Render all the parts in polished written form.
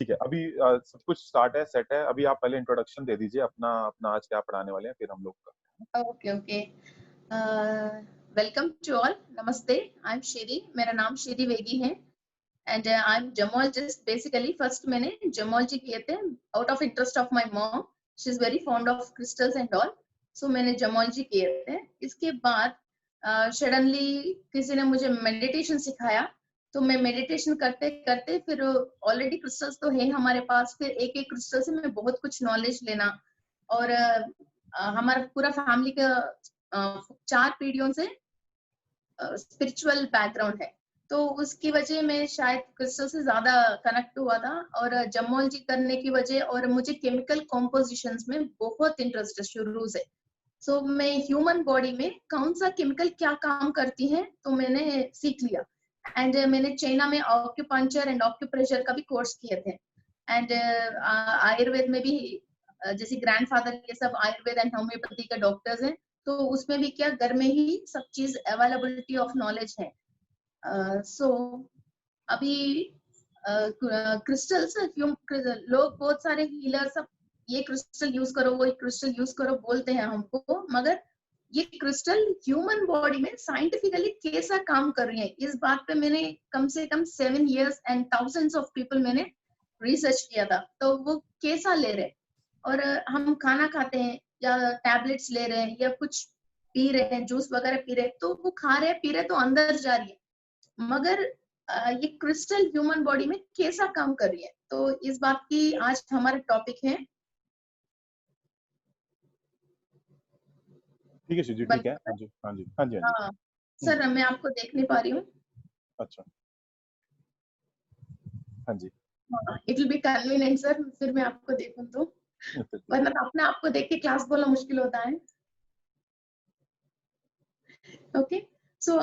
ठीक है, अभी सब कुछ स्टार्ट है, सेट है। अभी आप पहले इंट्रोडक्शन दे दीजिए अपना, अपना आज क्या पढ़ाने वाले हैं, फिर हम लोग का। Okay okay. Welcome to all, नमस्ते। आई एम श्री, मेरा नाम श्री वेगी है and I am gemologist. Basically first मैंने जमोलॉजी किए थे out of interest of my mom, she is very fond of crystals and all, so मैंने जमोलॉजी किए थे। इसके बाद सडनली किसी ने मुझे मेडिटेशन सिखाया, तो मैं मेडिटेशन करते करते फिर ऑलरेडी क्रिस्टल्स तो है हमारे पास, फिर एक एक क्रिस्टल से मैं बहुत कुछ नॉलेज लेना। और हमारा पूरा फैमिली का 4 पीढ़ियों से स्पिरिचुअल बैकग्राउंड है, तो उसकी वजह में शायद क्रिस्टल से ज्यादा कनेक्ट हुआ था। और जमोलॉजी करने की वजह, और मुझे केमिकल कॉम्पोजिशंस में बहुत इंटरेस्ट है शुरू से। सो मैं ह्यूमन बॉडी में कौन सा केमिकल क्या काम करती है तो मैंने सीख लिया। एंड मैंने चाइना में ऑक्यूपंक्चर एंड ऑक्यूप्रेशर का भी कोर्स किए थे। एंड आयुर्वेद में भी जैसे ग्रैंडफादर ये सब आयुर्वेद एंड होम्योपैथी के डॉक्टर्स हैं, तो उसमें भी क्या घर में ही सब चीज अवेलेबिलिटी ऑफ नॉलेज है। सो अभी क्रिस्टल्स लोग बहुत सारे हीलर सब ये क्रिस्टल यूज करो वो क्रिस्टल यूज करो बोलते हैं हमको, मगर ये क्रिस्टल ह्यूमन बॉडी में साइंटिफिकली कैसा काम कर रही है इस बात पे मैंने कम से कम 7 years and thousands of people मैंने रिसर्च किया था। तो वो कैसा ले रहे, और हम खाना खाते हैं या टैबलेट्स ले रहे हैं या कुछ पी रहे हैं, जूस वगैरह पी रहे हैं, तो वो खा रहे हैं पी रहे तो अंदर जा रही है, मगर ये क्रिस्टल ह्यूमन बॉडी में कैसा काम कर रही है, तो इस बात की आज हमारा टॉपिक है। ठीक है जी, ठीक है। हाँ जी, हाँ जी, हाँ जी, हाँ जी। हाँ सर, मैं आपको देख नहीं पा रही हूँ। अच्छा, हाँ जी। It will be convenient sir, फिर मैं आपको देखूं तो, वरना तो अपने आपको देख के क्लास बोलना मुश्किल होता है। ओके, सो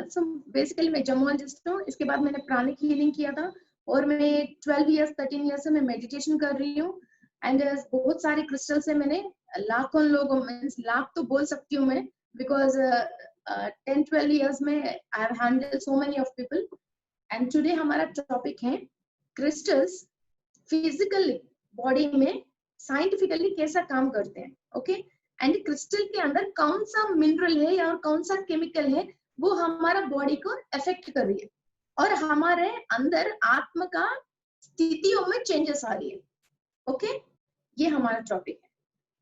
सो बेसिकली मैं जमोलॉजिस्ट हूँ। इसके बाद मैंने प्राणिक हीलिंग किया था, और मैं 12 years 13 years से मैं मेडिटेशन कर रही हूँ। एंड बहुत सारे क्रिस्टल से मैंने लाखों लोगों, मीन्स लाख तो बोल सकती हूँ मैं, बिकॉज 10-12 years में I have handled so many of people. And today हमारा टॉपिक है क्रिस्टल्स फिजिकली बॉडी में साइंटिफिकली कैसा काम करते हैं। ओके, एंड क्रिस्टल के अंदर कौन सा मिनरल है या कौन सा केमिकल है वो हमारा बॉडी को अफेक्ट कर रही है, और हमारे अंदर आत्मा का स्थितियों में चेंजेस आ रही है। ओके, ये हमारा टॉपिक है।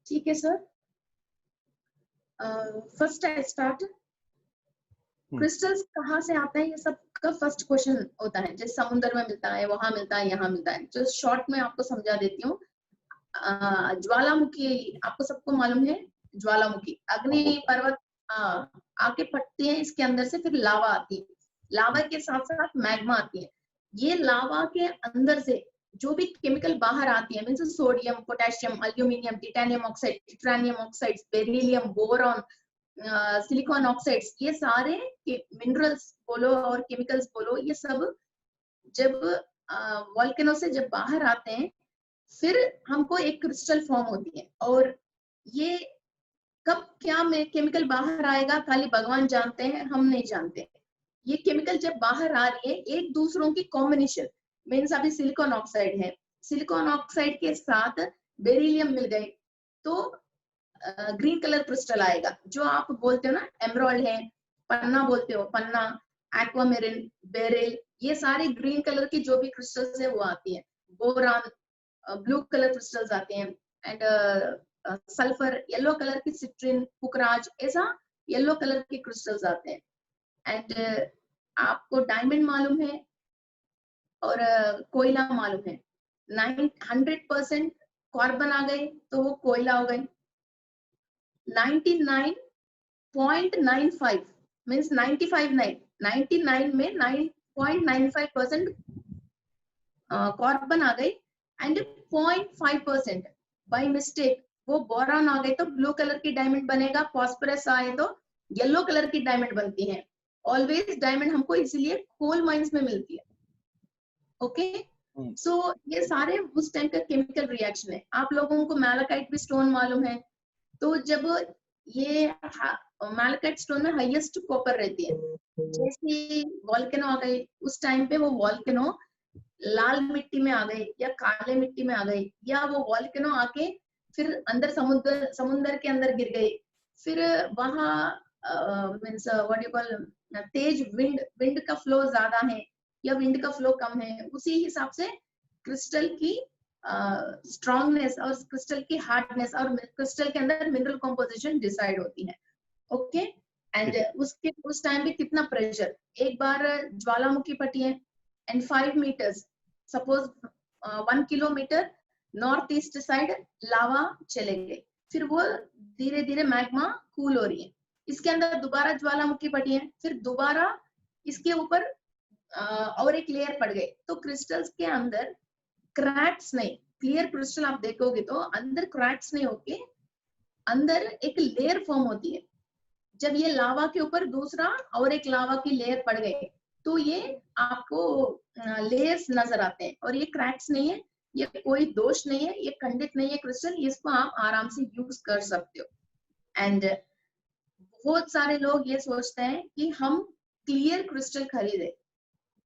ठीक है sir, first I start. Crystals कहाँ से आते हैं, ये सब का फर्स्ट क्वेश्चन होता है। जैसे समुद्र में मिलता है, वहां मिलता है, यहाँ मिलता है। जो शॉर्ट में आपको समझा देती हूँ। ज्वालामुखी आपको सबको मालूम है, ज्वालामुखी अग्नि पर्वत आके फटती है, इसके अंदर से फिर लावा आती है, लावा के साथ साथ मैग्मा आती है। ये लावा के अंदर से जो भी केमिकल बाहर आती है, means sodium, potassium, aluminium, titanium oxide, titanium oxide, beryllium, boron, silicon oxides, ये सारे मिनरल्स बोलो और केमिकल्स बोलो, ये सब जब वॉल्केनो से जब बाहर आते हैं, फिर हमको एक क्रिस्टल फॉर्म होती है। और ये कब क्या में केमिकल बाहर आएगा खाली भगवान जानते हैं, हम नहीं जानते। ये केमिकल जब बाहर आ रही है एक दूसरों की कॉम्बिनेशन, मीन्स अभी सिलिकॉन ऑक्साइड है, सिलिकॉन ऑक्साइड के साथ बेरिलियम मिल गए तो ग्रीन कलर क्रिस्टल आएगा, जो आप बोलते हो ना एमराल्ड है, पन्ना बोलते हो, पन्ना, एक्वामेरिन, बेरिल, ये सारे ग्रीन कलर की जो भी क्रिस्टल्स है वो आती है। बोरान, ब्लू कलर क्रिस्टल्स आते हैं। एंड सल्फर, येलो कलर की सिट्रिन, पुखराज, ऐसा येलो कलर के क्रिस्टल्स आते हैं। एंड आपको डायमंड मालूम है और कोयला मालूम है। 100% कार्बन आ गए तो वो कोयला हो गए। 99.95 मीन्स 99 में 9.95% कार्बन आ गई। एंड 0.5% बाय मिस्टेक वो बोरान आ गए तो ब्लू कलर की डायमंड बनेगा, फॉस्फोरस आए तो येलो कलर की डायमंड बनती है। ऑलवेज डायमंड हमको इसलिए कोल माइंस में मिलती है। ओके, सो ये सारे उस टाइम का केमिकल रिएक्शन है। आप लोगों को मैलाकाइट भी स्टोन मालूम है, तो जब ये मैलाकाइट स्टोन में हाईएस्ट कॉपर रहती है, जैसे वॉल्केनो आ गई उस टाइम पे वो वॉल्केनो लाल मिट्टी में आ गए या काले मिट्टी में आ गए, या वो वॉल्केनो आके फिर अंदर समुद्र के अंदर गिर गए, फिर वहाँ means what you call Tej wind का फ्लो ज्यादा है या विंड का फ्लो कम है, उसी हिसाब से क्रिस्टल की स्ट्रॉन्गनेस और क्रिस्टल की हार्डनेस और क्रिस्टल के अंदर मिनरल कॉम्पोजिशन डिसाइड होती है। ओके, एंड उसके उस टाइम पे कितना प्रेशर, एक बार ज्वालामुखी फटी है and 5 meters, suppose 1 kilometer north east side lava चले गए, फिर वो धीरे धीरे मैग्मा कूल हो रही है, इसके अंदर दोबारा ज्वालामुखी फटी है, फिर दोबारा इसके ऊपर और एक लेयर पड़ गई, तो क्रिस्टल्स के अंदर क्रैक्स नहीं, क्लियर क्रिस्टल आप देखोगे तो अंदर क्रैक्स नहीं होके अंदर एक लेयर फॉर्म होती है। जब ये लावा के ऊपर दूसरा और एक लावा की लेयर पड़ गई तो ये आपको लेयर्स नजर आते हैं, और ये क्रैक्स नहीं है, ये कोई दोष नहीं है, ये खंडित नहीं है क्रिस्टल, इसको आप आराम से यूज कर सकते हो। एंड बहुत सारे लोग ये सोचते हैं कि हम क्लियर क्रिस्टल खरीदे,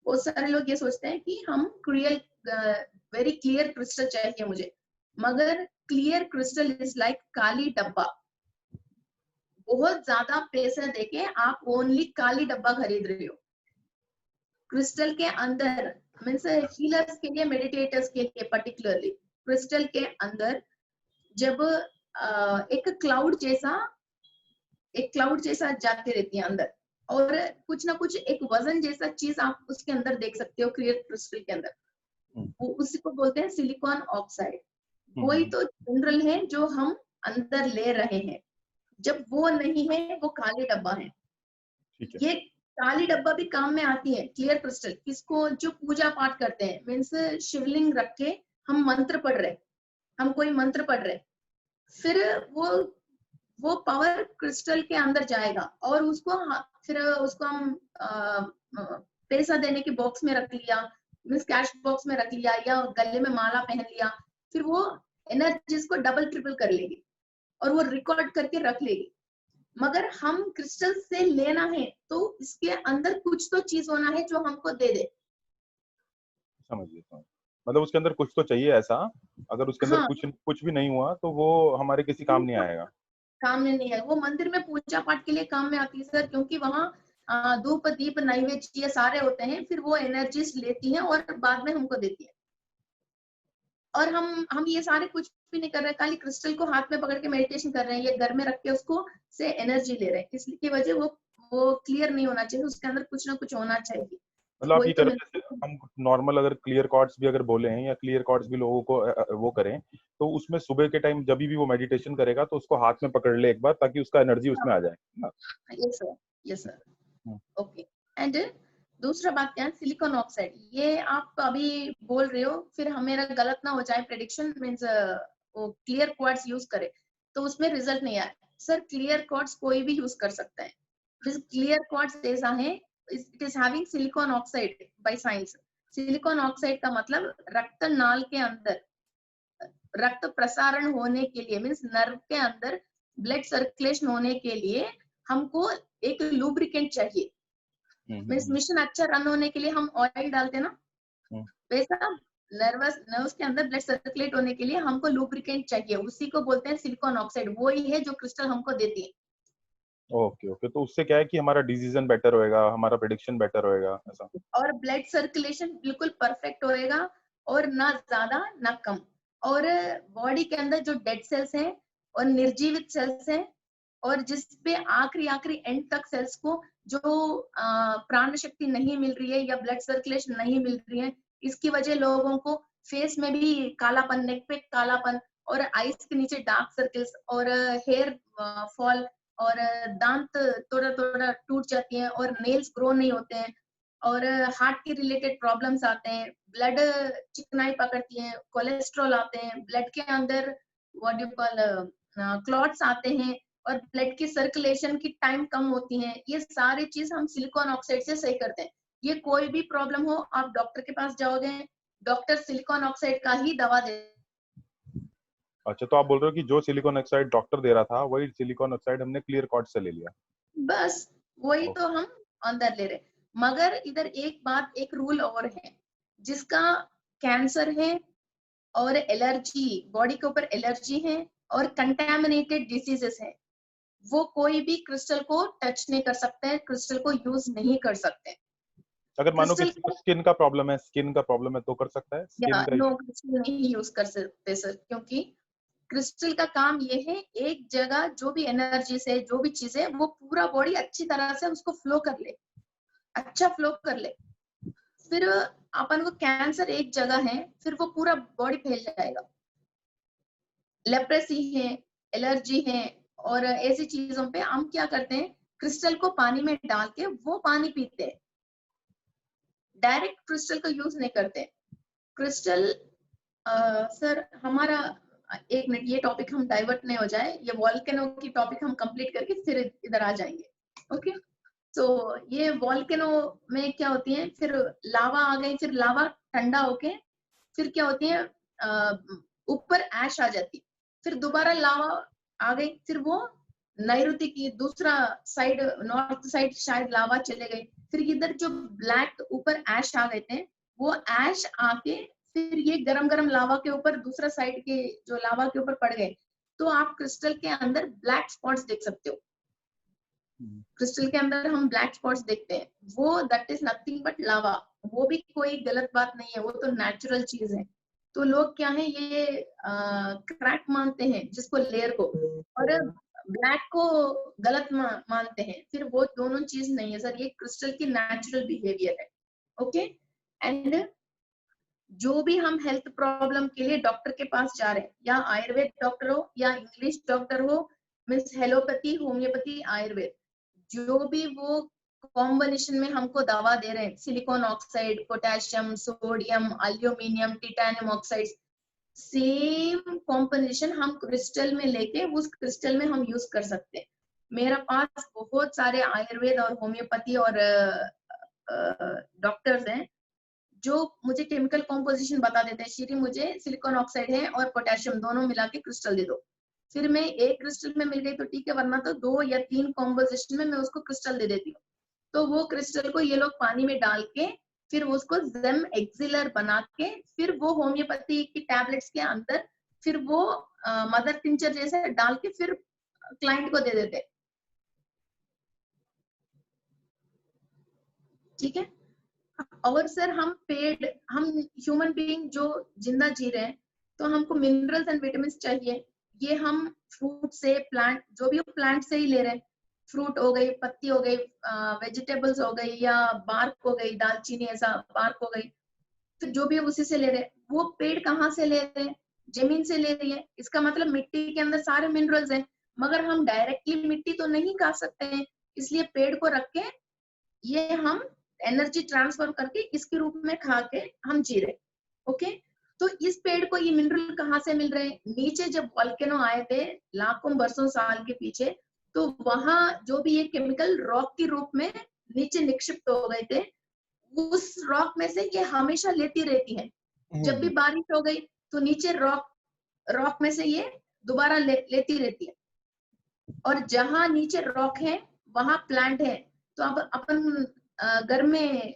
बहुत सारे लोग ये सोचते हैं कि हम वेरी क्लियर क्रिस्टल चाहिए मुझे, मगर क्लियर क्रिस्टल इज लाइक काली डब्बा, बहुत ज्यादा पैसे देके आप ओनली काली डब्बा खरीद रहे हो। क्रिस्टल के अंदर मीन्स हीलर्स के लिए, मेडिटेटर्स के लिए पर्टिकुलरली, क्रिस्टल के अंदर जब एक क्लाउड जैसा जाती रहती है अंदर, और कुछ ना कुछ एक वजन जैसा चीज आप उसके अंदर देख सकते हो क्लियर क्रिस्टल के अंदर, वो उसी को बोलते हैं सिलिकॉन ऑक्साइड। वही तो जनरल है जो हम अंदर ले रहे हैं, जब वो नहीं है वो काली डब्बा है। ये काली डब्बा भी काम में आती है क्लियर क्रिस्टल, किसको, जो पूजा पाठ करते हैं, मीन्स शिवलिंग रख के हम मंत्र पढ़ रहे, हम कोई मंत्र पढ़ रहे, फिर वो पावर क्रिस्टल के अंदर जाएगा और फिर उसको हम पैसा देने के बॉक्स में रख लिया, मीन्स कैश बॉक्स में रख लिया या गले में माला पहन लिया, फिर वो एनर्जीज को डबल ट्रिपल कर लेगी और वो रिकॉर्ड करके रख लेगी। मगर हम क्रिस्टल से लेना है तो इसके अंदर कुछ तो चीज होना है जो हमको दे दे। समझ गया, मतलब उसके अंदर कुछ तो चाहिए ऐसा, अगर उसके अंदर कुछ भी नहीं हुआ तो वो हमारे किसी काम नहीं आएगा। काम में नहीं है, वो मंदिर में पूजा पाठ के लिए काम में आती है सर, क्योंकि वहाँ धूप दीप नैवेद्य ये सारे होते हैं, फिर वो एनर्जीज लेती हैं और बाद में हमको देती है। और हम ये सारे कुछ भी नहीं कर रहे, खाली क्रिस्टल को हाथ में पकड़ के मेडिटेशन कर रहे हैं, ये घर में रख के उसको से एनर्जी ले रहे हैं, इसकी वजह वो क्लियर नहीं होना चाहिए, उसके अंदर कुछ ना कुछ होना चाहिए। मतलब आप ये कह रहे हैं हम नॉर्मल अगर क्लियर कॉर्ड्स भी अगर बोले हैं या क्लियर कॉर्ड्स भी लोगों को वो करें, तो उसमें सुबह के टाइम जब भी वो मेडिटेशन करेगा तो उसको हाथ में पकड़ ले एक बार, ताकि उसका एनर्जी उसमें आ जाए। Yes sir, okay. एंड दूसरा बात क्या है, सिलिकॉन ऑक्साइड, ये आप अभी बोल रहे हो, फिर मेरा गलत ना हो जाए प्रेडिक्शन, मीन्स वो क्लियर क्वार्ट्ज यूज करे तो उसमें रिजल्ट नहीं आया। सर क्लियर क्वार्ट्ज कोई भी यूज कर सकता है, क्लियर क्वार्ट्ज ऐसा है, it is having silicon oxide by science. Silicon oxide का मतलब रक्त नाल के अंदर रक्त प्रसारण होने के लिए, मीन्स नर्व के अंदर ब्लड सर्कुलेशन होने के लिए हमको एक लुब्रिकेंट चाहिए। मीन्स मिशन अच्छा रन होने के लिए हम ऑयल डालते हैं ना, वैसा नर्व्स के अंदर ब्लड सर्कुलेट होने के लिए हमको लुब्रिकेंट चाहिए, उसी को बोलते हैं सिलिकॉन ऑक्साइड, वो ही है जो क्रिस्टल हमको देती है। ओके, तो उससे क्या है कि हमारा डिसीजन बेटर होएगा, हमारा प्रेडिक्शन बेटर होएगा ऐसा, और ब्लड सर्कुलेशन बिल्कुल परफेक्ट होएगा, और ना ज्यादा ना कम, और बॉडी के अंदर जो डेड सेल्स हैं और निर्जीवित सेल्स हैं, और जिसपे आखिरी एंड तक सेल्स को जो प्राण शक्ति नहीं मिल रही है या ब्लड सर्कुलेशन नहीं मिल रही है, इसकी वजह लोगों को फेस में भी कालापन, नेक पे कालापन, और आईज के नीचे डार्क सर्कल्स, और हेयर फॉल, और दांत थोड़ा थोड़ा टूट जाती हैं, और नेल्स ग्रो नहीं होते हैं, और हार्ट के रिलेटेड प्रॉब्लम्स आते हैं, ब्लड चिकनाई पकड़ती है, कोलेस्ट्रॉल आते हैं, ब्लड के अंदर व्हाट यू कॉल क्लॉट्स आते हैं, और ब्लड की सर्कुलेशन की टाइम कम होती है। ये सारी चीज हम सिलिकॉन ऑक्साइड से सही करते हैं। ये कोई भी प्रॉब्लम हो आप डॉक्टर के पास जाओगे, डॉक्टर सिलिकॉन ऑक्साइड का ही दवा दे। अच्छा, तो आप बोल रहे हो कि जो सिलिकॉन ऑक्साइड डॉक्टर दे रहा था वही सिलिकॉन ऑक्साइड हमने क्लियर कॉर्ड से ले लिया, बस वही तो हम अंदर ले रहे। मगर इधर एक बात, एक रूल और है, जिसका कैंसर है और एलर्जी, बॉडी के ऊपर एलर्जी है और कंटेमिनेटेड डिसीजेस है, वो कोई भी क्रिस्टल को टच नहीं कर सकते हैं, क्रिस्टल को यूज नहीं कर सकते। अगर मानो क्रिस्टल किसी को स्किन का प्रॉब्लम है तो कर सकता है या स्किन का? नो, क्रिस्टल नहीं यूज कर सकते सर, क्योंकि क्रिस्टल का काम ये है एक जगह जो भी एनर्जी से जो भी चीज है वो पूरा बॉडी अच्छी तरह से उसको फ्लो कर ले, अच्छा फ्लो कर ले। फिर अपन को कैंसर एक जगह है, फिर वो पूरा बॉडी फैल जाएगा। लेप्रेसी है, एलर्जी है, और ऐसी चीजों पे हम क्या करते हैं, क्रिस्टल को पानी में डाल के वो पानी पीते हैं, डायरेक्ट क्रिस्टल का यूज नहीं करते। क्रिस्टल सर हमारा एक मिनट, ये टॉपिक हम डाइवर्ट नहीं हो जाए, ये वॉल्केनो की टॉपिक हम कंप्लीट करके फिर इधर आ जाएंगे। ओके, तो ये वॉल्केनो में क्या होती है, फिर लावा आ गई, फिर लावा ठंडा होके फिर क्या होती है, ऊपर ऐश आ जाती, फिर दोबारा लावा आ गई, फिर वो नैऋति की दूसरा साइड, नॉर्थ साइड शायद लावा चले गए, फिर इधर जो ब्लैक ऊपर ऐश आ गए थे, वो ऐश आके फिर ये गरम गरम लावा के ऊपर दूसरा साइड के जो लावा के ऊपर पड़ गए, तो आप क्रिस्टल के अंदर ब्लैक स्पॉट्स देख सकते हो। क्रिस्टल के अंदर हम ब्लैक स्पॉट्स देखते हैं, वो दैट इज नथिंग बट लावा। वो भी कोई गलत बात नहीं है, वो तो नेचुरल चीज है। तो लोग क्या है, ये क्रैक मानते हैं जिसको, लेयर को, और ब्लैक को गलत मानते हैं। फिर वो दोनों चीज नहीं है सर, ये क्रिस्टल की नेचुरल बिहेवियर है। ओके, एंड जो भी हम हेल्थ प्रॉब्लम के लिए डॉक्टर के पास जा रहे हैं, या आयुर्वेद डॉक्टर हो या इंग्लिश डॉक्टर हो, मीन्स हेलोपैथी, होम्योपैथी, आयुर्वेद, जो भी वो कॉम्बिनेशन में हमको दवा दे रहे हैं, silicon oxide, potassium, sodium, aluminium, titanium oxide, same combination हम क्रिस्टल में लेके उस क्रिस्टल में हम यूज कर सकते हैं। मेरा पास बहुत सारे आयुर्वेद और होम्योपैथी और डॉक्टर्स हैं जो मुझे केमिकल कॉम्पोजिशन बता देते हैं, श्री मुझे सिलिकॉन ऑक्साइड है और पोटेशियम दोनों मिला के क्रिस्टल दे दो। फिर मैं एक क्रिस्टल में मिल गई तो ठीक है, वरना तो 2 या 3 कॉम्पोजिशन में मैं उसको क्रिस्टल दे देती हूँ। तो वो क्रिस्टल को ये लोग पानी में डाल के फिर उसको जेम एक्सिलर बना के फिर वो होम्योपैथी की टैबलेट्स के अंदर फिर वो मदर टिंचर जैसे डाल के फिर क्लाइंट को दे देते। ठीक है, और सर हम ह्यूमन बीइंग जो जिंदा जी रहे हैं, तो हमको मिनरल्स एंड विटामिन चाहिए। ये हम फ्रूट से, प्लांट जो भी प्लांट से ही ले रहे हैं, फ्रूट हो गई, पत्ती हो गई, वेजिटेबल्स हो गई, या बार्क हो गई, दालचीनी ऐसा बार्क हो गई, तो जो भी उसी से ले रहे हैं। वो पेड़ कहाँ से ले रहे हैं, जमीन से ले रही है, इसका मतलब मिट्टी के अंदर सारे मिनरल्स हैं। मगर हम डायरेक्टली मिट्टी तो नहीं खा सकते हैं, इसलिए पेड़ को रख के ये हम एनर्जी ट्रांसफर करके इसके रूप में खा के हम जी रहे। ओके, तो इस पेड़ को ये मिनरल कहाँ से मिल रहे हैं, नीचे जब वॉल्केनो आए थे लाखों बरसों साल के पीछे, तो वहां जो भी ये केमिकल रॉक के रूप में नीचे निक्षिप्त हो गए थे, उस रॉक में से ये हमेशा लेती रहती है। जब भी बारिश हो गई तो नीचे रॉक में से ये दोबारा लेती रहती है। और जहां नीचे रॉक है वहां प्लांट है, तो अब अपन घर में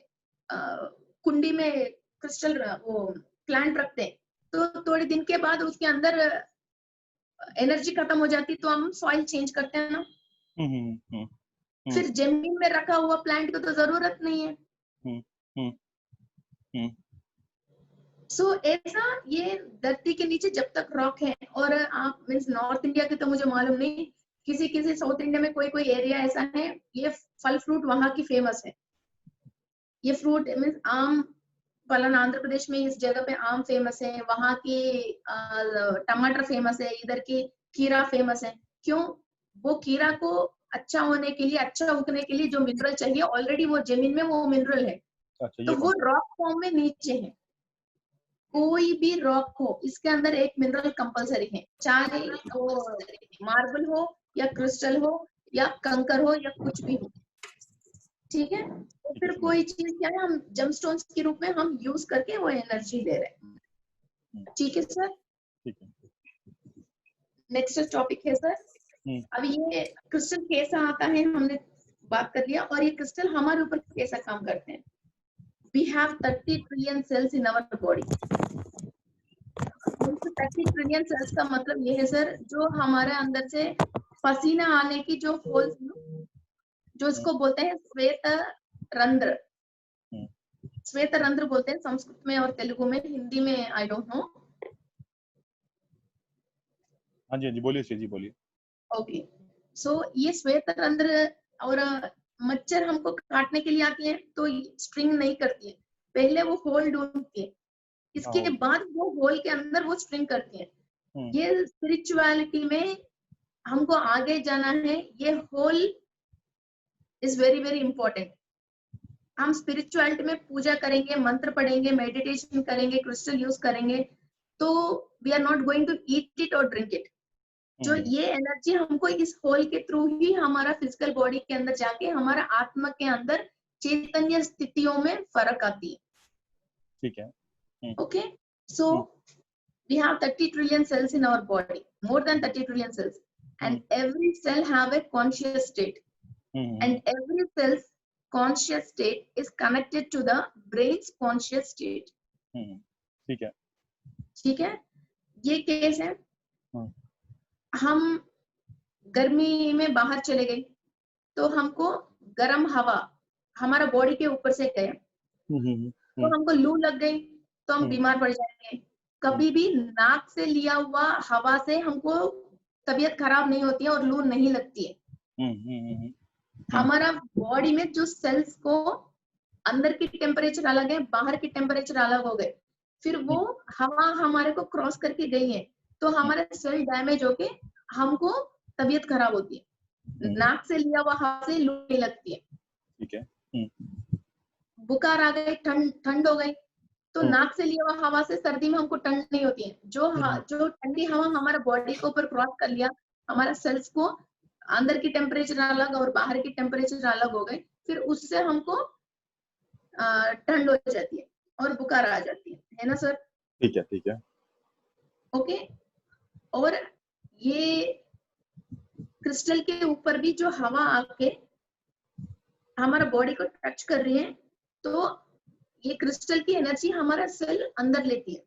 कुंडी में क्रिस्टल वो प्लांट रखते हैं, तो थोड़े दिन के बाद उसके अंदर एनर्जी खत्म हो जाती, तो हम सॉइल चेंज करते हैं ना। फिर जमीन में रखा हुआ प्लांट को तो जरूरत नहीं है। सो ऐसा ये धरती के नीचे जब तक रॉक है, और आप मीन्स नॉर्थ इंडिया के तो मुझे मालूम नहीं, किसी किसी साउथ इंडिया में कोई कोई एरिया ऐसा है, ये फल फ्रूट वहां की फेमस है। ये फ्रूट मीन्स आम, फलन आंध्र प्रदेश में इस जगह पे आम फेमस है, वहां की टमाटर फेमस है, इधर की खीरा फेमस है। क्यों? वो खीरा को अच्छा होने के लिए, अच्छा उगने के लिए जो मिनरल चाहिए ऑलरेडी वो जमीन में वो मिनरल है। तो वो रॉक फॉर्म में नीचे है। कोई भी रॉक हो, इसके अंदर एक मिनरल कंपलसरी है, चाहे वो मार्बल हो या क्रिस्टल हो या कंकर हो या कुछ भी हो। ठीक है, तो फिर कोई चीज क्या है, हम जमस्टोन्स के रूप में हम यूज करके वो एनर्जी ले रहे हैं। ठीक है सर, नेक्स्ट टॉपिक है सर। अब ये क्रिस्टल कैसा आता है हमने बात कर लिया, और ये क्रिस्टल हमारे ऊपर कैसा काम करते हैं। we have 30 trillion cells in our body. 30 trillion cells का मतलब ये है सर, जो हमारे अंदर से पसीना आने की जो होल्स, जो इसको बोलते हैं श्वेत रंध्र, श्वेत रंध्र बोलते हैं संस्कृत में और तेलुगु में, हिंदी में आई डोंट नो। हाँ जी बोलिए जी, बोलिए। ओके, सो ये श्वेत रंध्र, और मच्छर हमको काटने के लिए आती है तो स्ट्रिंग नहीं करती है, पहले वो होल ढूंढती है, इसके बाद वो होल के अंदर वो स्ट्रिंग करती है। ये स्पिरिचुअलिटी में हमको आगे जाना है, ये whole is very very important. हम स्पिरिचुअलिटी में पूजा करेंगे, मंत्र पढ़ेंगे, मेडिटेशन करेंगे, क्रिस्टल यूज करेंगे, तो we are not going to eat it और ड्रिंक इट। जो ये एनर्जी हमको इस होल के थ्रू ही हमारा फिजिकल बॉडी के अंदर जाके हमारा आत्मा के अंदर चैतन्य स्थितियों में फर्क आती है। ठीक है। Okay, so we have 30 trillion cells in our body, more than 30 trillion cells, and every cell have a conscious state, and every cell's conscious state is connected to the brain's conscious state. ठीक है, ठीक है। ये case है, हम गर्मी में बाहर चले गए तो हमको गर्म हवा हमारा बॉडी के ऊपर से गया, तो हमको लू लग गई तो हम बीमार पड़ जाएंगे। कभी भी नाक से लिया हुआ हवा से हमको तबीयत खराब नहीं होती है और लू नहीं लगती है। हमारा बॉडी में जो सेल्स को अंदर की टेम्परेचर अलग है, बाहर की टेम्परेचर अलग हो गए, फिर वो हवा हमारे को क्रॉस करके गई है तो हमारे सेल डैमेज होके हमको तबीयत खराब होती है। नाक से लिया हुआ हवा से लू नहीं लगती है। ठीक है। बुखार आ गई, ठंड हो गई, तो नाक से लिया हुआ हवा से सर्दी में हमको ठंड नहीं होती है। जो ठंडी हवा हमारा बॉडी के ऊपर क्रॉस कर लिया, हमारा सेल्स को अंदर की टेम्परेचर अलग और बाहर की टेम्परेचर अलग हो गए, फिर उससे हमको ठंड हो जाती है और बुखार आ जाती है ना सर? ठीक है, ठीक है। ओके, और ये क्रिस्टल के ऊपर भी जो हवा आके हमारा बॉडी को टच कर रही है, तो ये क्रिस्टल की एनर्जी हमारा सेल अंदर लेती है।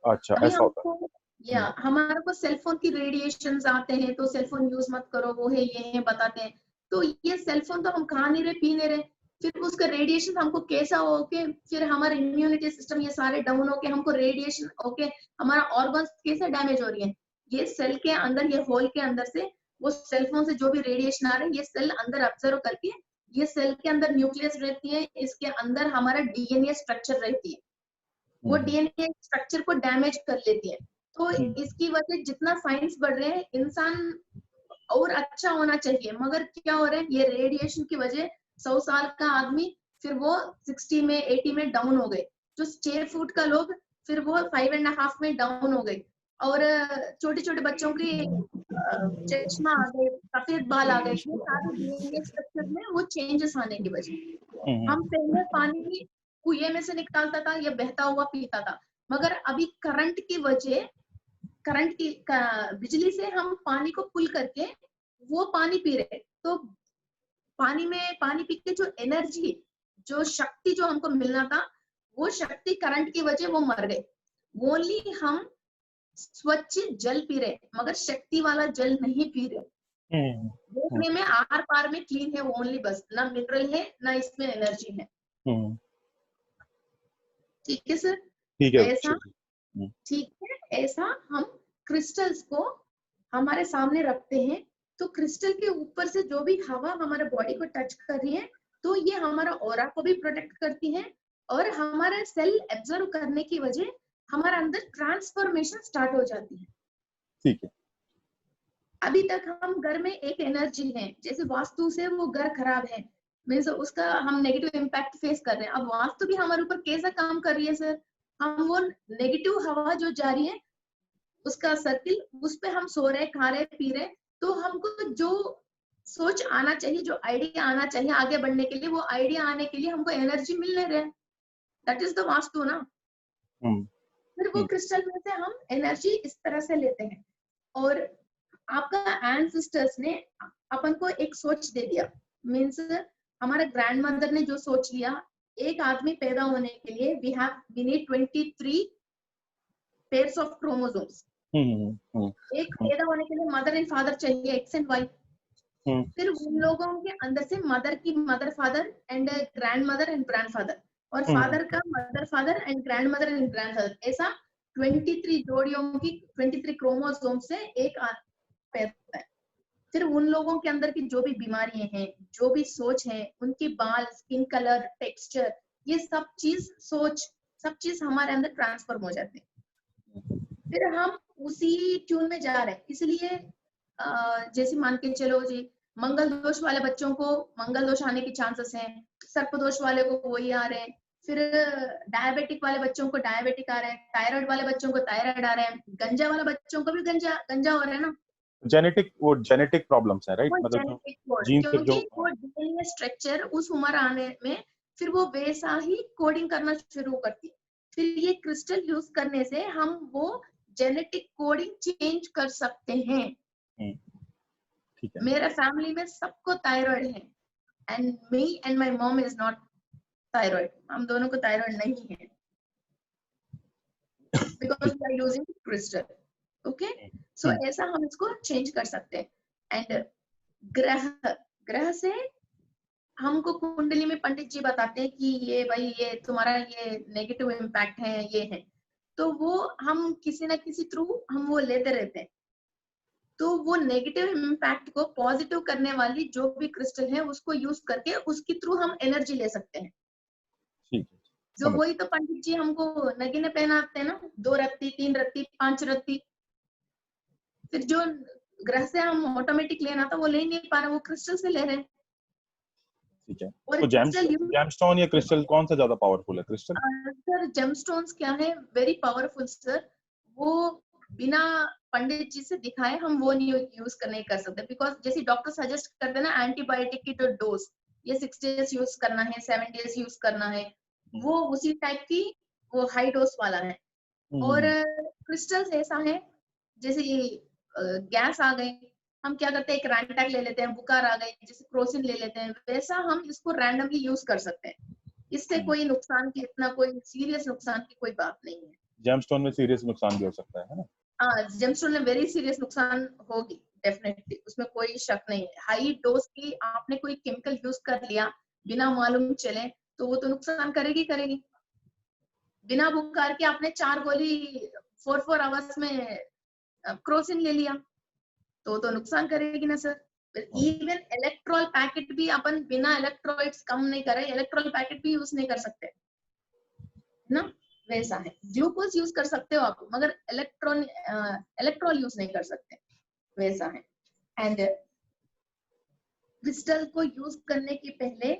अच्छा, ऐसा होता है। या हमारे को सेल फोन की रेडिएशंस आते हैं तो सेल फोन यूज मत करो, वो है ये है बताते हैं, तो ये सेल फोन तो हम खा नहीं रहे, पी नहीं रहे, फिर उसका रेडिएशन हमको कैसा हो के फिर हमारा इम्यूनिटी सिस्टम ये सारे डाउन होके हमको रेडिएशन ओके हमारा ऑर्गन्स कैसे डैमेज हो रही है। ये सेल के अंदर, ये होल के अंदर से वो सेल फोन से जो भी रेडिएशन आ रहे हैं, ये सेल अंदर ऑब्जर्व करके, ये सेल के अंदर न्यूक्लियस रहती है, इसके अंदर हमारा डीएनए स्ट्रक्चर रहती है, वो डीएनए स्ट्रक्चर को डैमेज कर लेती है। तो इसकी वजह जितना साइंस बढ़ रहे हैं, इंसान और अच्छा होना चाहिए, मगर क्या हो रहा है, ये रेडिएशन की वजह 100 साल का आदमी फिर वो 60 में 80 में डाउन हो गए, जो 6 फुट का लोग फिर वो 5.5 में डाउन हो गए, और छोटे छोटे बच्चों की चश्मा आ गए, सफेद बाल आ गए, ये सारे डीएनए स्ट्रक्चर में वो चेंजेस आने की वजह। हम पहले पानी कुएं में से निकालता था या बहता हुआ पीता था, मगर अभी करंट की वजह, करंट की बिजली से हम पानी को पुल करके वो पानी पी रहे, तो पानी में पानी पी के जो एनर्जी, जो शक्ति जो हमको मिलना था, वो शक्ति करंट की वजह वो मर गए। ओनली हम स्वच्छ जल पी रहे, मगर शक्ति वाला जल नहीं पी रहे। देखने में आर पार में क्लीन है ओनली, बस ना मिनरल है ना इसमें एनर्जी है। ठीक है सर? ठीक है, ऐसा ठीक है, ऐसा हम क्रिस्टल्स को हमारे सामने रखते हैं, तो क्रिस्टल के ऊपर से जो भी हवा हमारे बॉडी को टच कर रही है, तो ये हमारा ऑरा को भी प्रोटेक्ट करती है, और हमारा सेल एब्जॉर्व करने की वजह हमारा अंदर ट्रांसफॉर्मेशन स्टार्ट हो जाती है। ठीक है। अभी तक हम घर में एक एनर्जी है, जैसे वास्तु से वो घर खराब है, मीन्स उसका हम नेगेटिव इम्पैक्ट फेस कर रहे हैं। अब वास्तु भी हमारे ऊपर कैसा काम कर रही है सर, हम वो नेगेटिव हवा जो जा रही है उसका सर्किल, उस पे हम सो रहे, खा रहे, पी रहे, तो हमको जो सोच आना चाहिए, जो आइडिया आना चाहिए आगे बढ़ने के लिए, वो आइडिया आने के लिए हमको एनर्जी मिल नहीं रहा है। दैट इज द वास्तु ना। फिर वो क्रिस्टल में से हम एनर्जी इस तरह से लेते हैं, और आपका एंसेस्टर्स ने अपन को एक सोच दे दिया, मीन्स हमारे ग्रैंड मदर ने जो सोच लिया, एक आदमी पैदा होने के लिए we need 23 pairs of chromosomes. एक पैदा होने के लिए मदर एंड फादर चाहिए, एक्स एंड वाई। फिर उन लोगों के अंदर से मदर की mother father and grandmother and grandfather, और फादर का mother father and grandmother and grandfather, ऐसा 23 जोड़ियों की 23 क्रोमोसोम से एक पैदा होता है। फिर उन लोगों के अंदर की जो भी बीमारियां हैं, जो भी सोच है, उनकी बाल, स्किन कलर, टेक्सचर, ये सब चीज हमारे अंदर ट्रांसफर हो जाते हैं। फिर हम उसी ट्यून में जा रहे हैं। इसलिए जैसे मान के चलो जी, मंगल दोष वाले बच्चों को मंगल दोष आने के चांसेस हैं, सर्प दोष वाले को वही आ रहे हैं, फिर डायबिटिक वाले बच्चों को डायबिटिक आ रहे हैं, थायराइड वाले बच्चों को थायराइड आ रहे हैं, गंजा वाले बच्चों को भी गंजा हो रहा है ना। जेनेटिक प्रॉब्लम्स है, राइट? मतलब जेनेटिक कोड, जीन से क्योंकि जो वो डीएनए स्ट्रक्चर उस उम्र आने में फिर वो वैसा ही कोडिंग करना शुरू करती है। फिर ये क्रिस्टल यूज करने से हम वो जेनेटिक कोडिंग चेंज कर सकते हैं। ठीक है। मेरे फैमिली में सबको थायराइड है, and me and my mom is not thyroid. हम दोनों को थायराइड नहीं है, because we are using crystal. Okay, so ऐसा हम इसको चेंज कर सकते हैं। एंड ग्रह से हमको कुंडली में पंडित जी बताते हैं कि ये भाई ये तुम्हारा ये नेगेटिव इम्पैक्ट है, ये है, तो वो हम किसी ना किसी थ्रू हम वो लेते रहते हैं। तो वो नेगेटिव इम्पैक्ट को पॉजिटिव करने वाली जो भी क्रिस्टल है उसको यूज करके उसके थ्रू हम एनर्जी ले सकते हैं। ठीक है, जो वही तो पंडित जी हमको नगीने पहनाते हैं ना, 2 रत्ती, 3 रत्ती, 5 रत्ती। फिर जो ग्रह से हम ऑटोमेटिक लेना था वो ले नहीं पा रहे, वो क्रिस्टल से ले रहे हैं। ठीक है। और तो जेमस्टोन या क्रिस्टल कौन सा ज्यादा पावरफुल है? क्रिस्टल? सर जेमस्टोन्स क्या है, वेरी पावरफुल सर। वो बिना पंडित जी से दिखाए हम वो नहीं यूज नहीं कर सकते, बिकॉज जैसे डॉक्टर सजेस्ट करते हैं ना एंटीबायोटिक की तो डोज ये 6 डेज यूज करना है, 7 डेज यूज करना है, वो उसी टाइप की वो हाई डोज वाला है। और क्रिस्टल्स ऐसा है जैसे गैस आ गई, हम क्या करते हैं, एक रैंटैक ले लेते हैं, बुखार आ गई जैसे क्रोसिन ले लेते हैं, वैसा हम इसको रैंडमली यूज कर सकते हैं। इससे कोई नुकसान की, इतना कोई सीरियस नुकसान की कोई बात नहीं है। जेमस्टोन में सीरियस नुकसान भी हो सकता है ना? हाँ, जेमस्टोन में वेरी सीरियस नुकसान होगी डेफिनेटली, उसमें कोई शक नहीं है। हाई डोज की आपने कोई केमिकल यूज कर लिया बिना मालूम चले तो वो तो नुकसान करेगी करेगी। बिना बुखार के आपने 4 गोली 4 आवर्स में क्रोसिन ले लिया तो नुकसान करेगी ना सर। इवन इलेक्ट्रॉल पैकेट भी अपन बिना इलेक्ट्रोलाइट्स कम नहीं करे, इलेक्ट्रॉल पैकेट भी यूज नहीं कर सकते ना, वैसा है। ग्लूकोज यूज कर सकते हो आप, मगर इलेक्ट्रॉल यूज नहीं कर सकते, वैसा है। एंड क्रिस्टल को यूज करने के पहले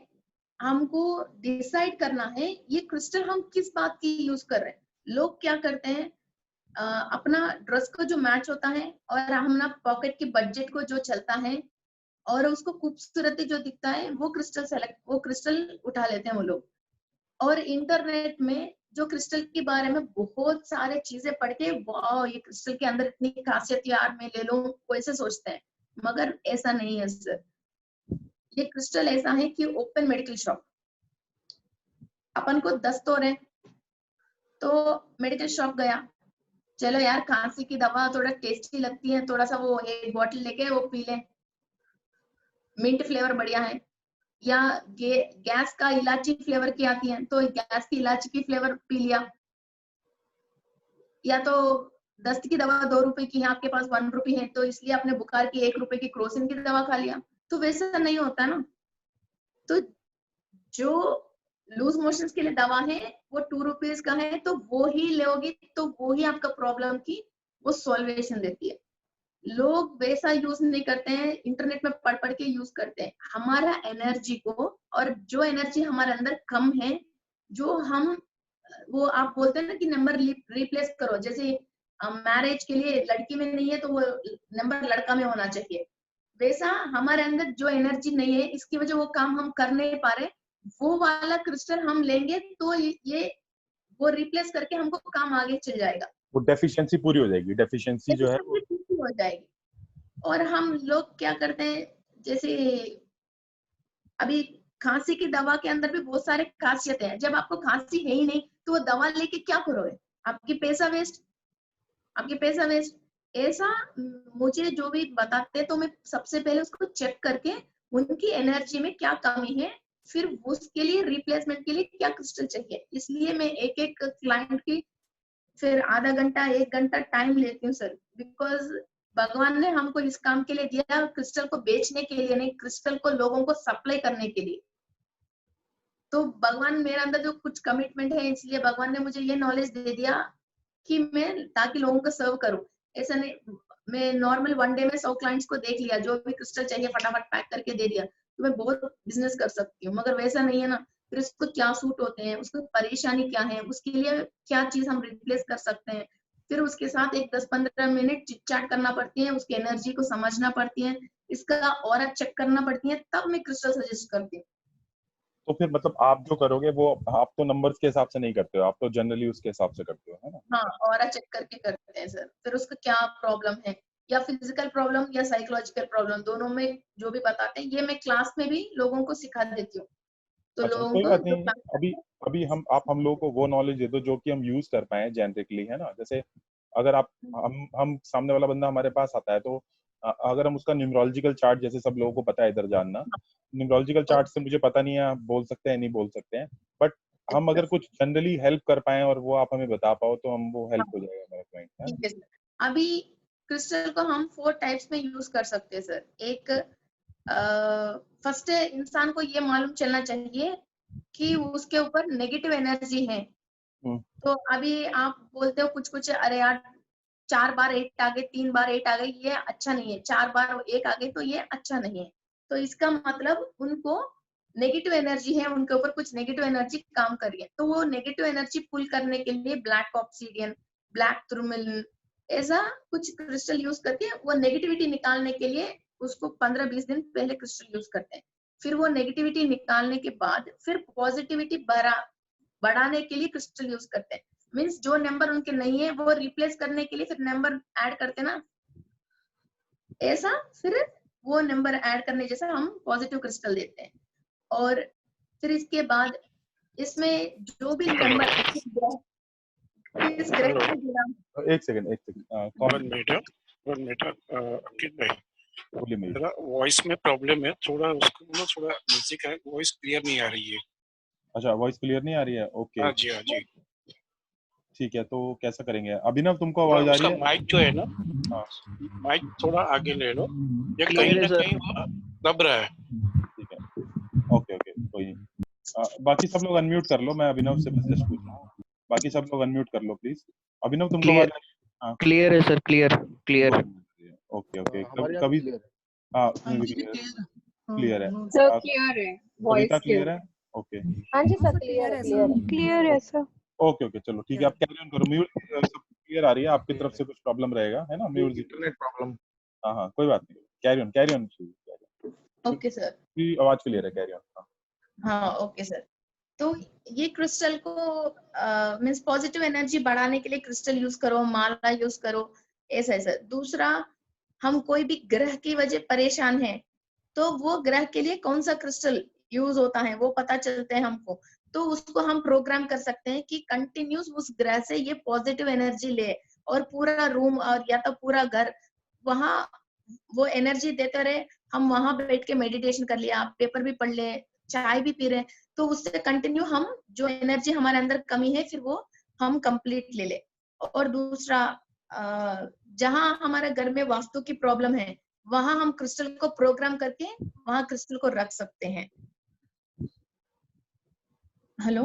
हमको डिसाइड करना है ये क्रिस्टल हम किस बात की यूज कर रहे हैं। लोग क्या करते हैं, अपना ड्रेस को जो मैच होता है और हम ना पॉकेट के बजट को जो चलता है और उसको खूबसूरती जो दिखता है वो क्रिस्टल उठा लेते हैं वो लोग। और इंटरनेट में जो क्रिस्टल के बारे में बहुत सारे चीजें पढ़ के वाह ये क्रिस्टल के अंदर इतनी खासियत यार मैं ले लूं, वो ऐसे सोचते हैं, मगर ऐसा नहीं है सर। ये क्रिस्टल ऐसा है कि ओपन मेडिकल शॉप, अपन को दस्त हो रहे तो मेडिकल शॉप गया, चलो यार खांसी की दवा थोड़ा टेस्टी लगती है, थोड़ा सा वो एक बॉटल लेके वो पी लें, मिंट फ्लेवर बढ़िया है, या गैस का इलायची फ्लेवर की आती है तो गैस की इलायची की फ्लेवर पी लिया, या तो दस्त की दवा 2 रुपए की है आपके पास 1 रुपी है तो इसलिए आपने बुखार की 1 रुपए की क्रोसिन की दवा खा लिया। तो वैसा नहीं होता ना। तो जो लूज मोशंस के लिए दवा है वो 2 रुपीज का है तो वो ही लोगे तो वो ही आपका प्रॉब्लम की वो सॉल्वेशन देती है। लोग वैसा यूज नहीं करते हैं, इंटरनेट में पढ़ पढ़ के यूज करते हैं। हमारा एनर्जी को, और जो एनर्जी हमारे अंदर कम है, जो हम वो आप बोलते हैं ना कि नंबर रिप्लेस करो, जैसे मैरिज के लिए लड़की में नहीं है तो वो नंबर लड़का में होना चाहिए, वैसा हमारे अंदर जो एनर्जी नहीं है इसकी वजह वो काम हम कर नहीं पा रहे, वो वाला क्रिस्टल हम लेंगे तो ये वो रिप्लेस करके हमको काम आगे चल जाएगा, वो डेफिशिएंसी पूरी हो जाएगी, डेफिशिएंसी जो है वो पूरी हो जाएगी। और हम लोग क्या करते हैं, जैसे अभी खांसी की दवा के अंदर भी बहुत सारे खासियत है। जब आपको खांसी है ही नहीं तो वो दवा लेके क्या करोगे? आपकी पैसा वेस्ट, आपके पैसा वेस्ट। ऐसा मुझे जो भी बताते तो मैं सबसे पहले उसको चेक करके उनकी एनर्जी में क्या कमी है, फिर उसके लिए रिप्लेसमेंट के लिए क्या क्रिस्टल चाहिए। इसलिए मैं एक एक क्लाइंट की फिर आधा घंटा 1 घंटा टाइम लेती हूँ सर, बिकॉज भगवान ने हमको इस काम के लिए दिया, क्रिस्टल को बेचने के लिए नहीं, क्रिस्टल को लोगों को सप्लाई करने के लिए। तो भगवान मेरे अंदर जो कुछ कमिटमेंट है, इसलिए भगवान ने मुझे ये नॉलेज दे दिया कि मैं ताकि लोगों को सर्व करूं। ऐसा नहीं मैं नॉर्मल 1 डे में 100 क्लाइंट्स को देख लिया, जो भी क्रिस्टल चाहिए फटाफट पैक करके दे दिया, तो मैं बहुत बिजनेस कर सकती हूँ। मगर वैसा नहीं है ना, फिर उसको क्या सूट होते हैं, उसको परेशानी क्या है, उसके लिए क्या चीज हम रिप्लेस कर सकते हैं, फिर उसके साथ एक 10-15 मिनट चिट चैट करना पड़ती है, उसकी एनर्जी को समझना पड़ती है, इसका ऑरा चेक करना पड़ती है, तब मैं क्रिस्टल सजेस्ट करती हूँ। तो फिर मतलब आप जो करोगे वो आप तो नंबर्स के हिसाब से नहीं करते हो, आप तो जनरली उसके हिसाब से करते हो, है ना? हाँ, ऑरा चेक करके करते हैं सर। फिर उसका क्या प्रॉब्लम है, या फिजिकल प्रॉब्लम या साइकोलॉजिकल प्रॉब्लम, दोनों में जो भी बताते हैं, ये मैं क्लास में भी लोगों को सिखा देती हूँ। तो अच्छा, लोगों कोई को बात जो नहीं। अभी अभी हम लोगों को वो नॉलेज दे दो जो कि हम यूज कर पाए जेनरिकली, है ना? जैसे अगर आप हम सामने वाला बंदा हमारे पास आता है तो अगर हम उसका न्यूमरोलॉजिकल चार्ट, जैसे सब लोगों को पता है इधर जानना, न्यूमरोलॉजिकल चार्ट से मुझे पता नहीं है आप बोल सकते हैं नहीं बोल सकते हैं, बट हम अगर कुछ जनरली हेल्प कर पाए और वो आप हमें बता पाओ तो हम वो हेल्प हो जाएगा मेरा पॉइंट, है ना? ठीक है सर। अभी क्रिस्टल को हम 4 टाइप्स में यूज कर सकते हैं सर। एक फर्स्ट इंसान को ये मालूम चलना चाहिए कि उसके ऊपर नेगेटिव एनर्जी है। हम्म, तो अभी आप बोलते हो कुछ कुछ, अरे यार 4 बार 8 आ गए, 3 बार 8 आ गए, ये अच्छा नहीं है, 4 बार 1 आ गए तो ये अच्छा नहीं है। तो इसका मतलब उनको नेगेटिव एनर्जी है, उनके ऊपर कुछ नेगेटिव एनर्जी काम कर रही है। तो वो नेगेटिव एनर्जी पुल करने के लिए ब्लैक ऑब्सीडियन, ब्लैक टूरमेलिन, ऐसा कुछ क्रिस्टल यूज करके वो नेगेटिविटी निकालने के लिए उसको 15-20 दिन पहले क्रिस्टल यूज करते हैं। फिर वो नेगेटिविटी निकालने के बाद फिर पॉजिटिविटी बढ़ाने के लिए क्रिस्टल यूज करते हैं। मीन्स जो नंबर उनके नहीं है वो रिप्लेस करने के लिए फिर नंबर ऐड करते ना, ऐसा फिर वो नंबर ऐड करने जैसा हम पॉजिटिव क्रिस्टल देते हैं। और फिर इसके बाद इसमें जो भी नंबर किस ग्रह हेलो, से जुड़ा, एक सेकंड कौन? 1 मिनट, 1 मिनट। अंकित भाई, बोलिए मेरी। मेरा वॉइस में प्रॉब्लम है थोड़ा, उसको ना थोड़ा म्यूजिक है, वॉइस क्लियर नहीं आ रही है। अच्छा, वॉइस क्लियर नहीं आ रही है, ओके। हाँ जी, हाँ जी। ठीक है, तो कैसा करेंगे? अभिनव तुमको थोड़ा आवाज आ रही उसका है? माइक जो है ना, हाँ, माइक थोड़ा आगे ले लो, ये कहीं क्लियर है ना सर। कहीं वो दब रहा है। ठीक है, ओके ओके, कोई नहीं। बाकी सब लोग अनम्यूट कर लो, मैं अभिनव से बस जस्ट पूछ रहा हूँ। बाकी सब लोग अनम्यूट कर लो प्लीज। अभिनव तुमको आवाज क्लियर आ रही है? हाँ, क्लियर है sir, clear clear. Okay okay, हमारे यहाँ कभी क्लियर है। हाँ, तुम्हें भी क्लियर है? सर क्लियर है, कविता वॉइस क्लियर है? ओके हाँ जी सर, क्लियर है, क्लियर है। क्लियर है सर। ओके ओके, चलो ठीक है, आप कैरी ऑन करो। मयूर सब क्लियर आ रही है? आपकी तरफ से कुछ प्रॉब्लम रहेगा, है ना मयूर जी? Internet problem. हाँ हाँ, कोई बात नहीं, कैरी ऑन। Okay sir. आवाज क्लियर है, कैरी ऑन। हाँ ओके सर। तो ये क्रिस्टल को मीन्स पॉजिटिव एनर्जी बढ़ाने के लिए क्रिस्टल यूज करो, माला यूज करो, ऐसा है सर। दूसरा, हम कोई भी ग्रह की वजह परेशान है तो वो ग्रह के लिए कौन सा क्रिस्टल यूज होता है वो पता चलते हैं हमको, तो उसको हम प्रोग्राम कर सकते हैं कि कंटिन्यूस उस ग्रह से ये पॉजिटिव एनर्जी ले, और पूरा रूम और या तो पूरा घर वहां वो एनर्जी देते रहे। हम वहां बैठ के मेडिटेशन कर लिया, आप पेपर भी पढ़ ले, चाय भी पी रहे, तो उससे कंटिन्यू हम जो एनर्जी हमारे अंदर कमी है फिर वो हम कंप्लीट ले ले। और दूसरा, जहां हमारे घर में वास्तु की प्रॉब्लम है वहां हम क्रिस्टल को प्रोग्राम करके वहां क्रिस्टल को रख सकते हैं। हेलो,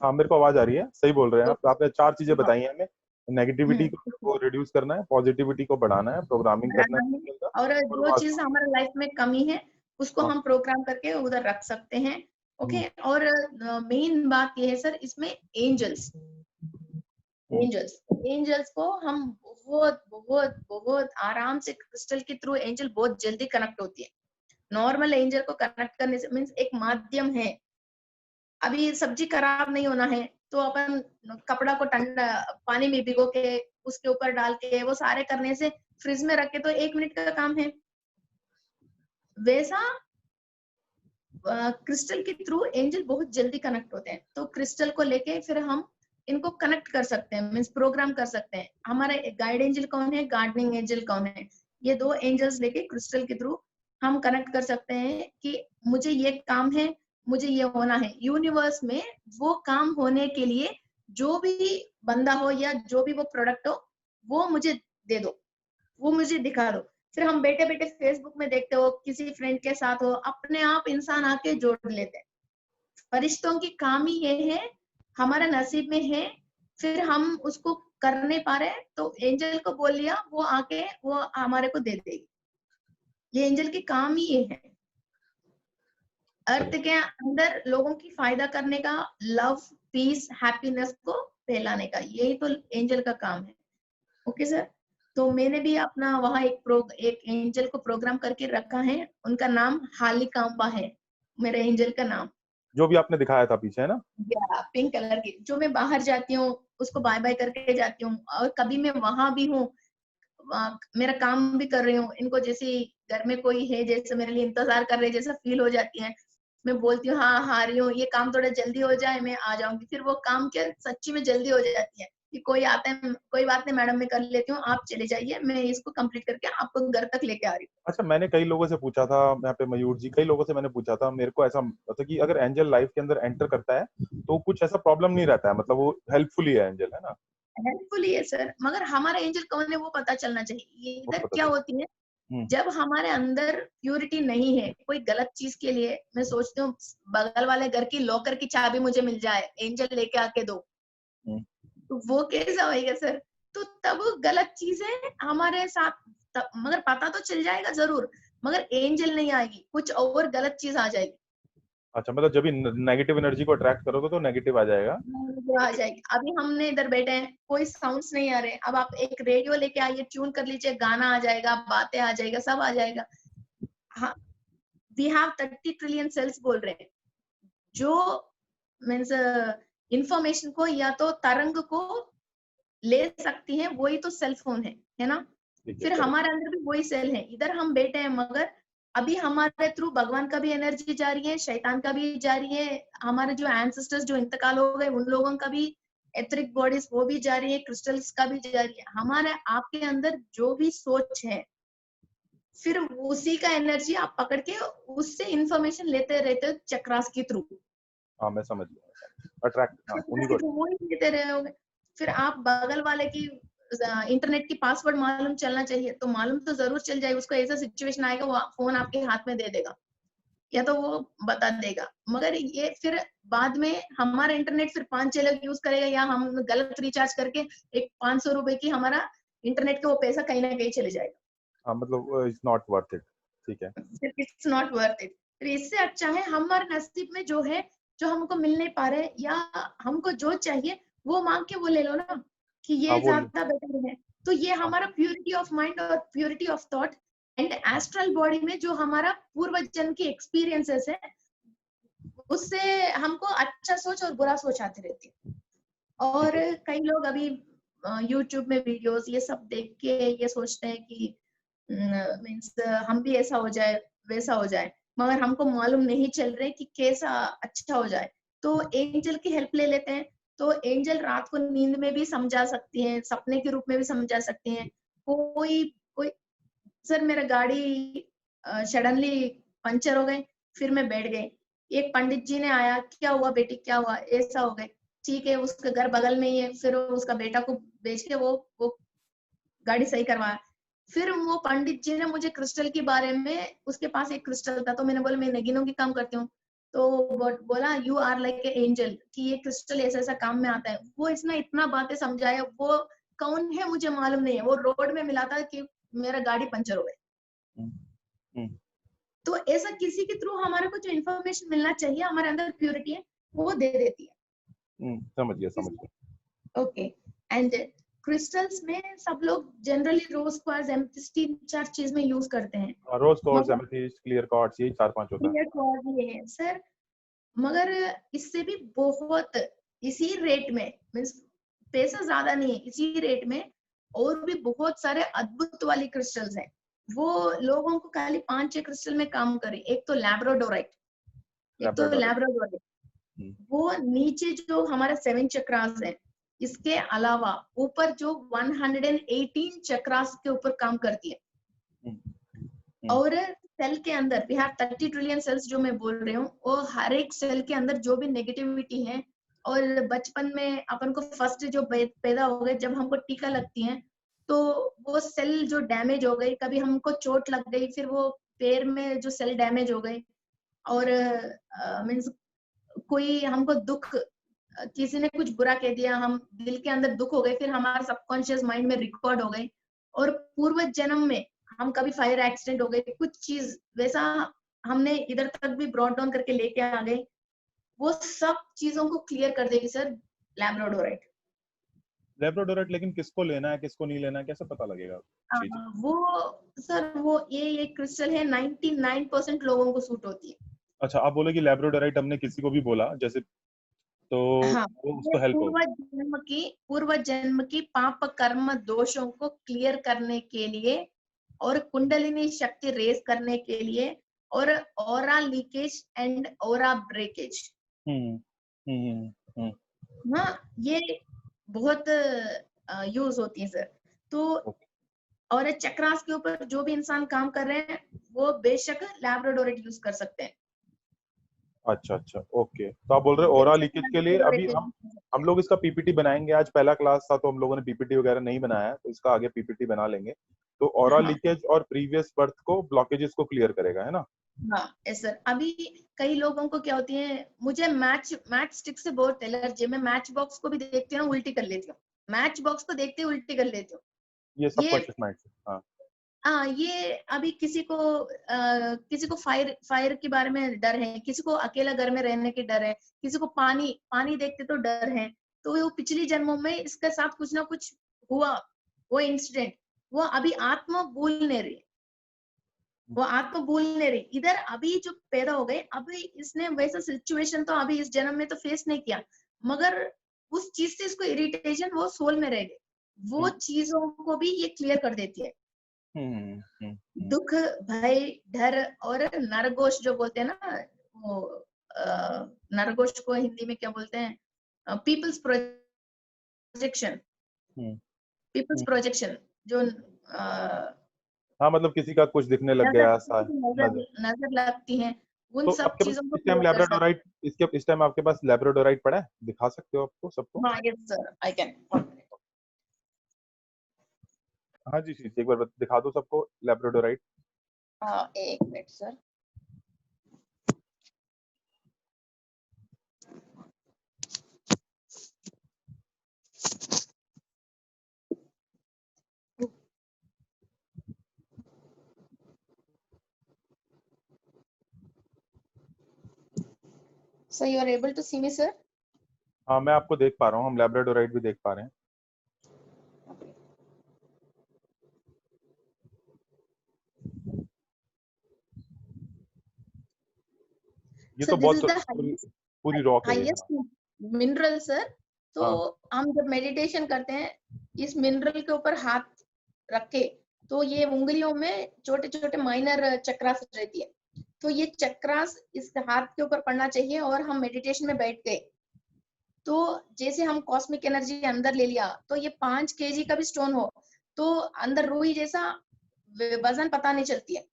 हाँ, मेरे को आवाज आ रही है, सही बोल रहे हैं आप। आपने 4 चीजें बताई हैं हमें। नेगेटिविटी को रिड्यूस करना है, पॉजिटिविटी को बढ़ाना है, प्रोग्रामिंग करना है, और जो चीज हमारे लाइफ में कमी है उसको हम प्रोग्राम करके उधर रख सकते हैं। ओके। और मेन बात ये है सर इसमें एंजल्स एंजल्स को हम बहुत बहुत बहुत आराम से क्रिस्टल के थ्रू एंजल बहुत जल्दी कनेक्ट होती है। नॉर्मल एंजल को कनेक्ट करने से मीन्स एक माध्यम है। अभी सब्जी खराब नहीं होना है तो अपन कपड़ा को ठंडा पानी में भिगो के उसके ऊपर डाल के वो सारे करने से फ्रिज में रख के तो 1 मिनट का काम है। वैसा क्रिस्टल के थ्रू एंजल बहुत जल्दी कनेक्ट होते हैं, तो क्रिस्टल को लेके फिर हम इनको कनेक्ट कर सकते हैं, मीन्स प्रोग्राम कर सकते हैं। हमारे गाइड एंजल कौन है, गार्डनिंग एंजल कौन है, ये 2 एंजल्स लेके क्रिस्टल के थ्रू हम कनेक्ट कर सकते हैं कि मुझे ये काम है, मुझे ये होना है। यूनिवर्स में वो काम होने के लिए जो भी बंदा हो या जो भी वो प्रोडक्ट हो, वो मुझे दे दो, वो मुझे दिखा दो। फिर हम बैठे बैठे फेसबुक में देखते हो, किसी फ्रेंड के साथ हो, अपने आप इंसान आके जोड़ लेते हैं। फरिश्तों की काम ही ये है, हमारा नसीब में है, फिर हम उसको कर नहीं पा रहे तो एंजल को बोल लिया, वो आके वो हमारे को दे देगी। ये एंजल की काम ही ये है, अर्थ के अंदर लोगों की फायदा करने का, लव, पीस, हैप्पीनेस को फैलाने का, यही तो एंजल का काम है। ओके सर, तो मैंने भी अपना वहाँ एक एंजल को प्रोग्राम करके रखा है, उनका नाम हालिकाम्बा है, मेरे एंजल का नाम। जो भी आपने दिखाया था पीछे, है ना? या पिंक कलर की, जो मैं बाहर जाती हूँ उसको बाय बाय करके जाती हूँ, और कभी मैं वहां भी हूँ, मेरा काम भी कर रही हूँ, इनको जैसे घर में कोई है जैसे मेरे लिए इंतजार कर रहे जैसा फील हो जाती है। मैं बोलती हूँ हाँ आ रही हूँ, ये काम थोड़ा जल्दी हो जाए मैं आ जाऊंगी, फिर वो काम क्या सच्ची में जल्दी हो जाती है कि कोई आता है, कोई बात नहीं मैडम मैं कर लेती हूँ, आप चले जाइए, मैं इसको कंप्लीट करके आपको घर तक लेके आ रही हूँ। अच्छा, मैंने कई लोगों से पूछा था, यहाँ पे मयूर जी, कई लोगों से मैंने पूछा था, मेरे को ऐसा मतलब कि अगर एंजल लाइफ के अंदर एंटर करता है तो कुछ ऐसा प्रॉब्लम नहीं रहता है, मतलब वो हेल्पफुल ही है एंजल, है ना? हेल्पफुल ही है सर, मगर हमारा एंजल कौन है वो पता चलना चाहिए। ये वो इधर पता क्या चल। होती है, जब हमारे अंदर प्योरिटी नहीं है कोई गलत चीज के लिए, मैं सोचती हूँ बगल वाले घर की लॉकर की चाबी मुझे मिल जाए, एंजल लेके आके दो, तो वो कैसा होएगा सर? तो तब गलत चीजें हमारे साथ मगर पता तो चल जाएगा जरूर, मगर एंजल नहीं आएगी, कुछ और गलत चीज आ जाएगी। अच्छा, मतलब जब भी नेगेटिव एनर्जी को अट्रैक्ट करोगे तो नेगेटिव आ जाएगा। आ जाएगी। अभी हमने इधर बैठे हैं, कोई साउंड्स नहीं आ रहे, अब आप एक रेडियो लेके आइए, ट्यून कर लीजिए, गाना आ जाएगा, बातें आ जाएगा, सब आ जाएगा। हाँ, वी हैव 30 ट्रिलियन सेल्स बोल रहे हैं, जो मीन्स इंफॉर्मेशन को या तो तरंग को ले सकती है, वही तो सेल फोन है ना? फिर हमारे अंदर भी वही सेल है, इधर हम बैठे हैं, मगर अभी हमारे थ्रू भगवान का भी एनर्जी जा रही है, शैतान का भी जा रही है, हमारे जो एंसेस्टर्स जो इंतकाल हो गए उन लोगों का भी एथरिक बॉडीज वो भी जा रही है, क्रिस्टल्स का भी जा रही है। हमारे आपके अंदर जो भी सोच है, फिर उसी का एनर्जी आप पकड़ के उससे इंफॉर्मेशन लेते रहते हो चक्रास के थ्रू। हाँ, मैं समझ गया, अट्रैक्ट, हाँ, उन्हीं को। वो ही लेते रहोगे, फिर आप बगल वाले की इंटरनेट की पासवर्ड मालूम चलना चाहिए, तो मालूम तो जरूर चल जाए, उसको ऐसा सिचुएशन आएगा वो फोन आपके हाथ में दे देगा या तो वो बता देगा, मगर ये फिर बाद में हमारा इंटरनेट फिर 5-6 लोग यूज करेगा, या हम गलत रिचार्ज करके एक 500 रुपए की हमारा इंटरनेट का वो पैसा कहीं ना कहीं चले जाएगा। हाँ, मतलब इट्स नॉट वर्थ इट, ठीक है। फिर इट्स नॉट वर्थ इट। फिर इससे अच्छा है हमारे नसीब में जो है, जो हमको मिल नहीं पा रहे या हमको जो चाहिए वो मांग के वो ले लो ना, कि हाँ, ये वो ज्यादा बेटर है। तो ये हाँ, हमारा प्योरिटी ऑफ माइंड और purity of thought and astral body में जो हमारा पूर्व जन्म की एक्सपीरियंसेस है, उससे हमको अच्छा सोच और बुरा सोच आती रहती है। और कई लोग अभी यूट्यूब में वीडियोस ये सब देख के ये सोचते हैं कि मीन्स हम भी ऐसा हो जाए वैसा हो जाए, मगर हमको मालूम नहीं चल रहे कि कैसा अच्छा हो जाए, तो एंजल की हेल्प ले लेते हैं। तो एंजल रात को नींद में भी समझा सकती हैं, सपने के रूप में भी समझा सकती हैं। कोई कोई सर मेरा गाड़ी सडनली पंचर हो गई, फिर मैं बैठ गई, एक पंडित जी ने आया, क्या हुआ बेटी क्या हुआ, ऐसा हो गए, ठीक है, उसका घर बगल में ही है, फिर उसका बेटा को बेच के वो गाड़ी सही करवाया। फिर वो पंडित जी ने मुझे क्रिस्टल के बारे में, उसके पास एक क्रिस्टल था, तो मैंने बोला मैं नगीनों की काम करती हूँ, तो बोला you are like a angel, कि ये क्रिस्टल ऐसा ऐसा काम में आता है। वो इसने इतना बातें समझाया, वो कौन है मुझे मालूम नहीं है, वो रोड में मिला था कि मेरा गाड़ी पंचर हो गई। तो ऐसा किसी के थ्रू हमारे को जो इन्फॉर्मेशन मिलना चाहिए, हमारे अंदर प्योरिटी है, वो दे देती है। समझ गया। ओके, एंड क्रिस्टल्स में सब लोग जनरली रोज क्वार्ट्ज, एमेथिस्ट 3-4 चीज में यूज करते हैं। रोज क्वार्ट्ज, एमेथिस्ट, क्लियर क्वार्ट्ज, यही 4-5 होता है। क्लियर क्वार्ट्ज ये है सर, मगर इससे भी बहुत इसी रेट में, मींस पैसा ज्यादा नहीं है, इसी रेट में और भी बहुत सारे अद्भुत वाली क्रिस्टल्स हैं। वो लोगों को खाली 5-6 क्रिस्टल में काम करे। एक तो लैब्राडोराइट, एक तो लैब्राडोराइट, वो नीचे जो हमारा 7 चक्रास है, इसके अलावा ऊपर जो 118 चक्रास के ऊपर काम करती है। और सेल के अंदर वी हैव 30 ट्रिलियन सेल्स, जो मैं बोल रही हूँ, वो हर एक सेल के अंदर जो भी नेगेटिविटी है, और बचपन में अपन को फर्स्ट जो पैदा हो गए, जब हमको टीका लगती है तो वो सेल जो डैमेज हो गई, कभी हमको चोट लग गई, फिर वो पैर में जो सेल डैमेज हो गई, और मीन्स कोई हमको दुख, किसी ने कुछ बुरा कह दिया, हम दिल के अंदर दुख हो गए, फिर हमारा सबकॉन्शियस माइंड में रिकॉर्ड हो गए, और पूर्व जन्म में हम कभी फायर एक्सीडेंट हो गए, कुछ चीज वैसा हमने इधर तक भी ब्रॉड डाउन करके लेके आ गए, वो सब चीजों को क्लियर कर देगी सर लैब्राडोराइट। लैब्राडोराइट लेकिन किसको लेना है किसको नहीं लेना है कैसे पता लगेगा? वो सर वो ये क्रिस्टल है 99% लोगों को सूट होती है। अच्छा, आप बोले कि लैब्राडोराइट हमने किसी को भी बोला जैसे, तो हाँ, वो उसको हेल्प होगी। पूर्व जन्म की पाप कर्म दोषों को क्लियर करने के लिए, और कुंडलिनी शक्ति रेज करने के लिए, और aura leakage and aura breakage. हाँ, ये बहुत यूज होती है सर। तो और चक्रास के ऊपर जो भी इंसान काम कर रहे हैं, वो बेशक लैब्राडोराइट यूज कर सकते हैं। अच्छा अच्छा, ओके। तो आप बोल रहे हैं ओरा लीकेज के लिए अभी हम लोग इसका पीपीटी बनाएंगे। आज पहला क्लास था तो हम लोगों ने पीपीटी वगैरह नहीं बनाया, तो इसका आगे पीपीटी बना लेंगे। तो ओरा लीकेज और प्रीवियस बर्थ को, ब्लॉकेजेस को क्लियर करेगा, है ना? हाँ सर। अभी कई लोगों को क्या होती है, मुझे मैच स्टिक से बहुत एलर्जी, मैं मैच बॉक्स को भी देखती हूँ उल्टी कर लेती हूँ, मैच बॉक्स को देखते ही उल्टी कर लेती हूँ। ये सबकॉन्शियस माइंड से। हाँ, ये अभी किसी को फायर के बारे में डर है, किसी को अकेला घर में रहने के डर है, किसी को पानी देखते तो डर है, तो वो पिछली जन्मों में इसके साथ कुछ ना कुछ हुआ, वो इंसिडेंट, वो अभी आत्मा भूल नहीं रही, इधर अभी जो पैदा हो गए, अभी इसने वैसा सिचुएशन तो अभी इस जन्म में तो फेस नहीं किया, मगर उस चीज से इसको इरिटेशन वो सोल में रह गए, वो चीजों को भी ये क्लियर कर देती है। दुख, भय, डर और नरघोष जो बोलते हैं ना, वो नरघोष को हिंदी में क्या बोलते हैं, पीपल्स प्रोजेक्शन जो हाँ, मतलब किसी का कुछ दिखने लग गया, नजर लगती है, उन तो सब चीजों को इस टाइम लैब्राडोराइट, इस टाइम आपके पास लैब्राडोराइट पड़ा है? दिखा सकते हो आपको सबको? हाँ, यस सर, आई कैन। हाँ जी, एक बार दिखा दो सबको लैब्राडोराइट। एक minute sir. So you are able to see me, sir? हाँ, मैं आपको देख पा रहा हूँ, हम लैब्राडोराइट भी देख पा रहे हैं। ये तो बहुत पूरी रॉक है, हाईएस्ट मिनरल सर। तो हम जब मेडिटेशन करते हैं, इस मिनरल के ऊपर हाथ रख के, तो ये उंगलियों में छोटे छोटे माइनर चक्रास रहती है, तो ये चक्रास इस हाथ के ऊपर पड़ना चाहिए, और हम मेडिटेशन में बैठ गए तो जैसे हम कॉस्मिक एनर्जी अंदर ले लिया, तो ये 5 kg का भी स्टोन हो तो अंदर रूही जैसा वजन पता नहीं चलती है,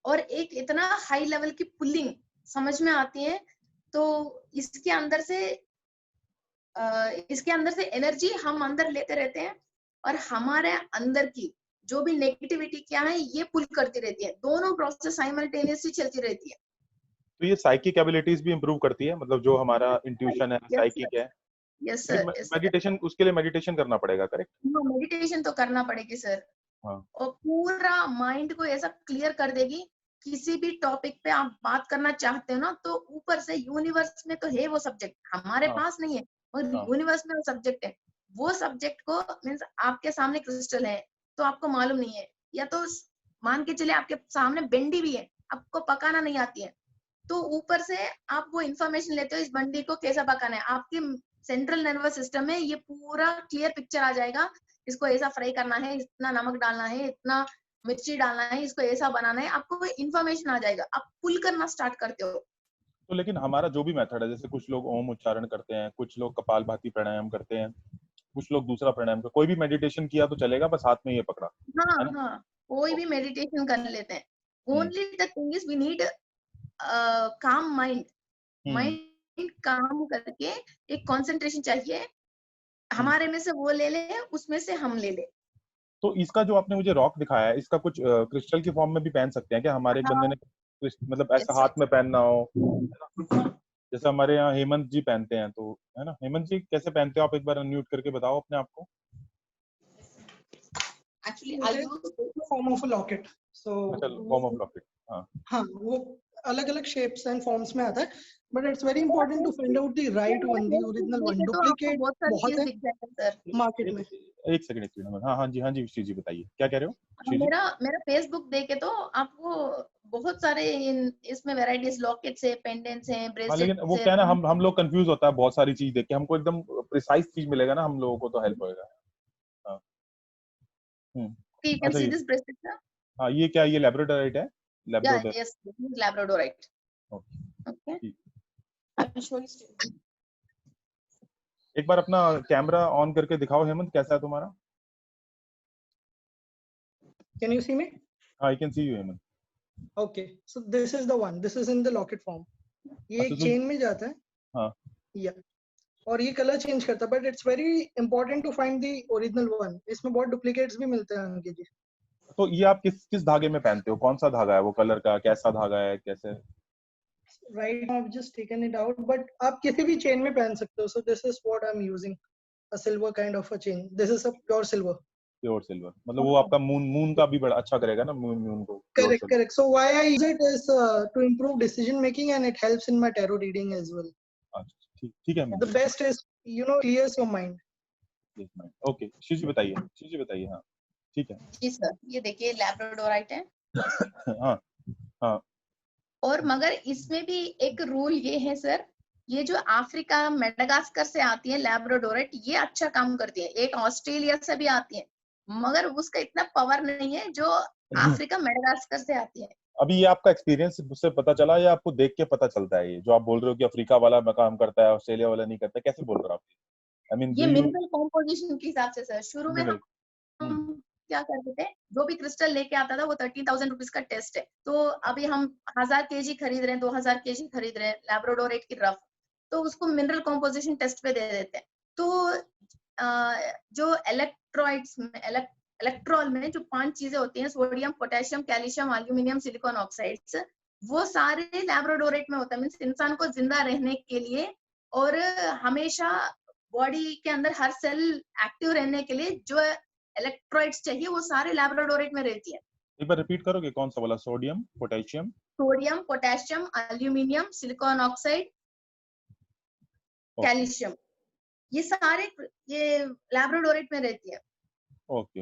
और एक इतना हाई लेवल की पुलिंग समझ में आती है। तो इसके अंदर से एनर्जी हम अंदर लेते रहते हैं, और हमारे अंदर की जो भी नेगेटिविटी क्या है, ये पुल करती रहती है, दोनों प्रोसेस साइमल्टेनियसली चलती रहती है। तो ये साइकिक एबिलिटीज भी इंप्रूव करती है, मतलब जो हमारा इंट्यूशन है, साइकिक है। Yes sir. मेडिटेशन, उसके लिए मेडिटेशन करना पड़ेगा, करेक्ट? मेडिटेशन तो करना पड़ेगी सर। और पूरा माइंड को ऐसा क्लियर कर देगी, किसी भी टॉपिक पे आप बात करना चाहते हो ना, तो ऊपर से यूनिवर्स में तो है वो सब्जेक्ट, हमारे पास नहीं है, और यूनिवर्स में वो सब्जेक्ट है। वो सब्जेक्ट को मीन्स आपके सामने क्रिस्टल है तो आपको मालूम नहीं है, या तो मान के चले आपके सामने बंडी भी है, आपको पकाना नहीं आती है, तो ऊपर से आप वो इंफॉर्मेशन लेते हो, इस बंडी को कैसा पकाना है, आपके सेंट्रल नर्वस सिस्टम में ये पूरा क्लियर पिक्चर आ जाएगा, इसको ऐसा फ्राई करना है, इतना नमक डालना है, इतना मिर्ची डालना है, इसको ऐसा बनाना है, आपको वो इन्फॉर्मेशन आ जाएगा, आप पुल करना स्टार्ट करते हो। तो लेकिन हमारा जो भी मेथड है, जैसे कुछ लोग ओम उच्चारण करते हैं, कुछ लोग कपालभाति प्राणायाम करते हैं, कुछ लोग दूसरा प्राणायाम कोई भी मेडिटेशन किया तो चलेगा, बस हाथ में ये पकड़ा, हाँ है ना? हाँ, कोई भी मेडिटेशन कर लेते हैं। Only the thing is we need calm mind, mind calm करके एक कंसंट्रेशन चाहिए, हमारे में से वो ले ले, उसमें से हम ले ले। तो इसका जो आपने मुझे रॉक दिखाया है, इसका कुछ क्रिस्टल की फॉर्म में भी पहन सकते हैं क्या? हमारे एक बंदे ने मतलब ऐसा हाथ में पहनना हो, जैसे हमारे यहाँ हेमंत जी पहनते हैं, तो है ना? हेमंत जी कैसे पहनते हो आप? एक बार अनम्यूट करके बताओ अपने आप को। Actually I use form of a locket, so form of locket, हाँ वो अलग अलग शेप्स एंड फॉर्म्स में आता है, but it's very important to find out the right one, the original one. Duplicate बहुत है मार्केट में। एक सेकंड, हाँ हाँ जी श्री जी बताइए, क्या कह रहे हो? मेरा फेसबुक देखे तो आपको बहुत सारे इसमें वैरायटीज, लॉकेट्स है, पेंडेंट्स हैं, ब्रेसलेट्स। लेकिन वो क्या है ना, हम लोग कंफ्यूज होता है बहुत सारी चीज देख के, हमको एकदम प्रिसाइज चीज मिलेगा ना, हम लोगों को तो हेल्प होएगा। You can see this bracelet. हाँ, ये क्या, ये लैब्राडोराइट है? Yeah, yes, this is labradorite. Okay. I'll show you. एक बार अपना कैमरा ऑन करके दिखाओ हेमंत, कैसा है तुम्हारा? Can you see me? I can see you, Hemant. Okay, so this is the one. This is in the locket form. ये एक chain में जाता है। हाँ। Yeah. और ये कलर चेंज करता है, but it's very important to find the original one. इसमें बहुत डुप्लीकेट्स भी मिलते हैं अंकित जी। तो ये आप किस धागे में पहनते हो? कौन सा धागा है वो, कलर का कैसा धागा है, कैसे? Right now I've just taken it out, but आप किसी भी चेन में पहन सकते हो। So this is what I'm using, a silver kind of a chain. This is a pure silver. Pure silver, मतलब वो आपका मून का भी बड़ा अच्छा करेगा ना, मून को। Correct. So why I use it is to improve decision making, and it helps in my tarot reading as well. ठीक है। The best is, clears your mind. Okay, शीजी बताइए। हाँ ठीक है जी सर, ये देखिए लैब्राडोराइट है। हाँ। और मगर इसमें भी एक रूल ये है सर, ये जो अफ्रीका मेडागास्कर से आती है लैब्राडोराइट, ये अच्छा काम करती है। एक ऑस्ट्रेलिया से भी आती है, मगर उसका इतना पावर नहीं है जो अफ्रीका मेडागास्कर से आती है। अभी ये आपका एक्सपीरियंस मुझसे पता चला या आपको देख के पता चलता है? ये जो आप बोल रहे हो कि अफ्रीका वाला काम करता है, ऑस्ट्रेलिया वाला नहीं करता, कैसे बोल रहे हो आप? ये मिनरल कॉम्पोजिशन के हिसाब से सर। शुरू में हम क्या करते थे, जो भी क्रिस्टल लेके आता था वो 13,000 रुपीज का टेस्ट है। तो अभी हम 1000 केजी खरीद रहे हैं, 2000 केजी खरीद रहे हैं लैब्राडोराइट की रफ, तो उसको मिनरल कॉम्पोजिशन टेस्ट पे दे देते हैं। तो जो इलेक्ट्रॉइड्स में इलेक्ट्रॉल में जो 5 चीजें होती हैं, sodium, potassium, calcium, aluminium, silicon oxides, वो सारे लैब्राडोराइट में होता है। मींस इंसान को जिंदा रहने के लिए और हमेशा बॉडी के अंदर हर सेल एक्टिव रहने के लिए जो इलेक्ट्रॉइड्स चाहिए वो सारे लैब्राडोराइट में रहती है। एक बार रिपीट करोगे, कौन सा वाला? Sodium, potassium, aluminium, silicon oxide, calcium, ये सारे ये लैब्राडोराइट में रहती है। ओके।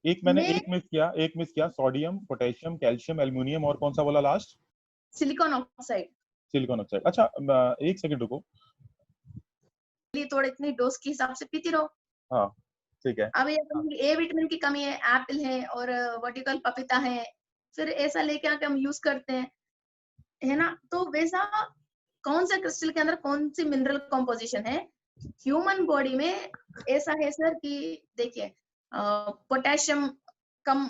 एक मिस किया, सोडियम, पोटेशियम, कैल्शियम, एल्यूमिनियम और कौन सा वाला लास्ट? Silicon oxide. अच्छा, एक सेकंड रुको, थोड़ा इतनी डोज के हिसाब से पीती रहो। हाँ ठीक है। अभी ए विटामिन की कमी है, एप्पल है और वर्टिकल पपीता है, फिर ऐसा लेके आके हम यूज करते हैं, है ना? तो वैसा कौन सा क्रिस्टल के अंदर कौन सी मिनरल कॉम्पोजिशन है ह्यूमन बॉडी में, ऐसा है सर कि देखिए पोटेशियम कम,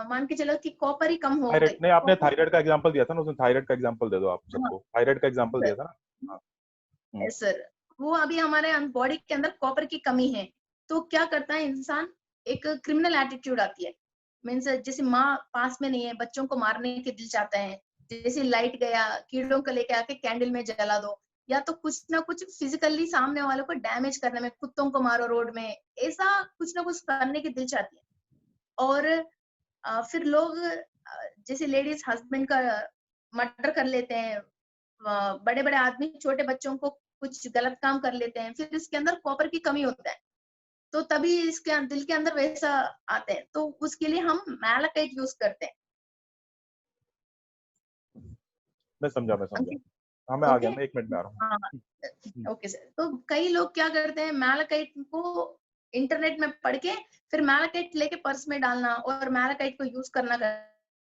मान के चलो कि कॉपर ही कम हो गई। नहीं, आपने थायराइड का एग्जांपल दिया था ना, उसमें थायराइड का एग्जांपल दे दो आप सबको। थायराइड का एग्जांपल दिया था ना। सर वो अभी हमारे बॉडी के अंदर कॉपर की कमी है, तो क्या करता है इंसान, एक क्रिमिनल एटीट्यूड आती है। मीन्स जैसे माँ पास में नहीं है, बच्चों को मारने के दिल चाहता है, जैसे लाइट गया कीड़ों को लेके आके कैंडल में जला दो, या तो कुछ ना कुछ फिजिकली सामने वालों को डैमेज करने में, कुत्तों को मारो रोड में, ऐसा कुछ ना कुछ करने की दिल चाहती है। और फिर लोग जैसे लेडीज हस्बैंड का मर्डर कर लेते हैं, बड़े बड़े आदमी छोटे बच्चों को कुछ गलत काम कर लेते हैं, फिर इसके अंदर कॉपर की कमी होता है, तो तभी इसके दिल के अंदर वैसा आते हैं। तो उसके लिए हम मैलाकाइट यूज करते हैं। मैं समझा। हाँ मैं आ गया, मैं 1 मिनट में आ रहा हूँ। Okay sir. तो कई लोग क्या करते हैं, मैलाकाइट को इंटरनेट में पढ़ के फिर मैलाकाइट लेके पर्स में डालना और मैलाकाइट को यूज करना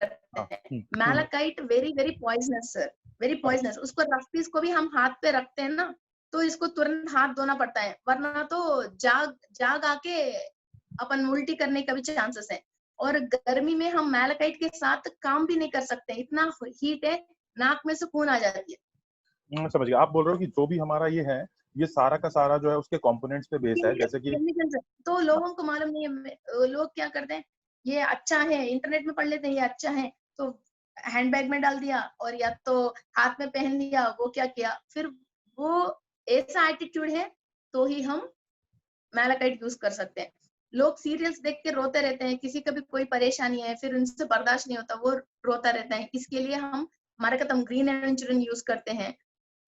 करते हैं। Malachite very very poisonous sir, very poisonous. उसको रफ पीस को भी हम हाथ पे रखते हैं ना, तो इसको तुरंत हाथ धोना पड़ता है, वरना तो जाग आके अपन उल्टी करने का भी चांसेस है। और गर्मी में हम मैलाकाइट के साथ काम भी नहीं कर सकते, इतना हीट है, नाक में से खून आ जाती है। समझ गया। आप बोल रहे हो कि जो भी हमारा ये है, ये सारा का सारा जो है उसके कंपोनेंट्स पे बेस है, जैसे कि तो लोगों को मालूम नहीं है, लोग क्या करते हैं, ये अच्छा है, इंटरनेट में पढ़ लेते हैं ये अच्छा है, तो हैंडबैग में डाल दिया और या तो हाथ में पहन लिया, वो क्या किया, फिर वो ऐसा एटीट्यूड है तो ही हम मैलाकाइट यूज कर सकते हैं। लोग सीरियल्स देख के रोते रहते हैं, किसी का भी कोई परेशानी है, फिर उनसे बर्दाश्त नहीं होता, वो रोता रहता है, इसके लिए हम हमारे खत्म ग्रीन एवेंचुरिन यूज करते हैं।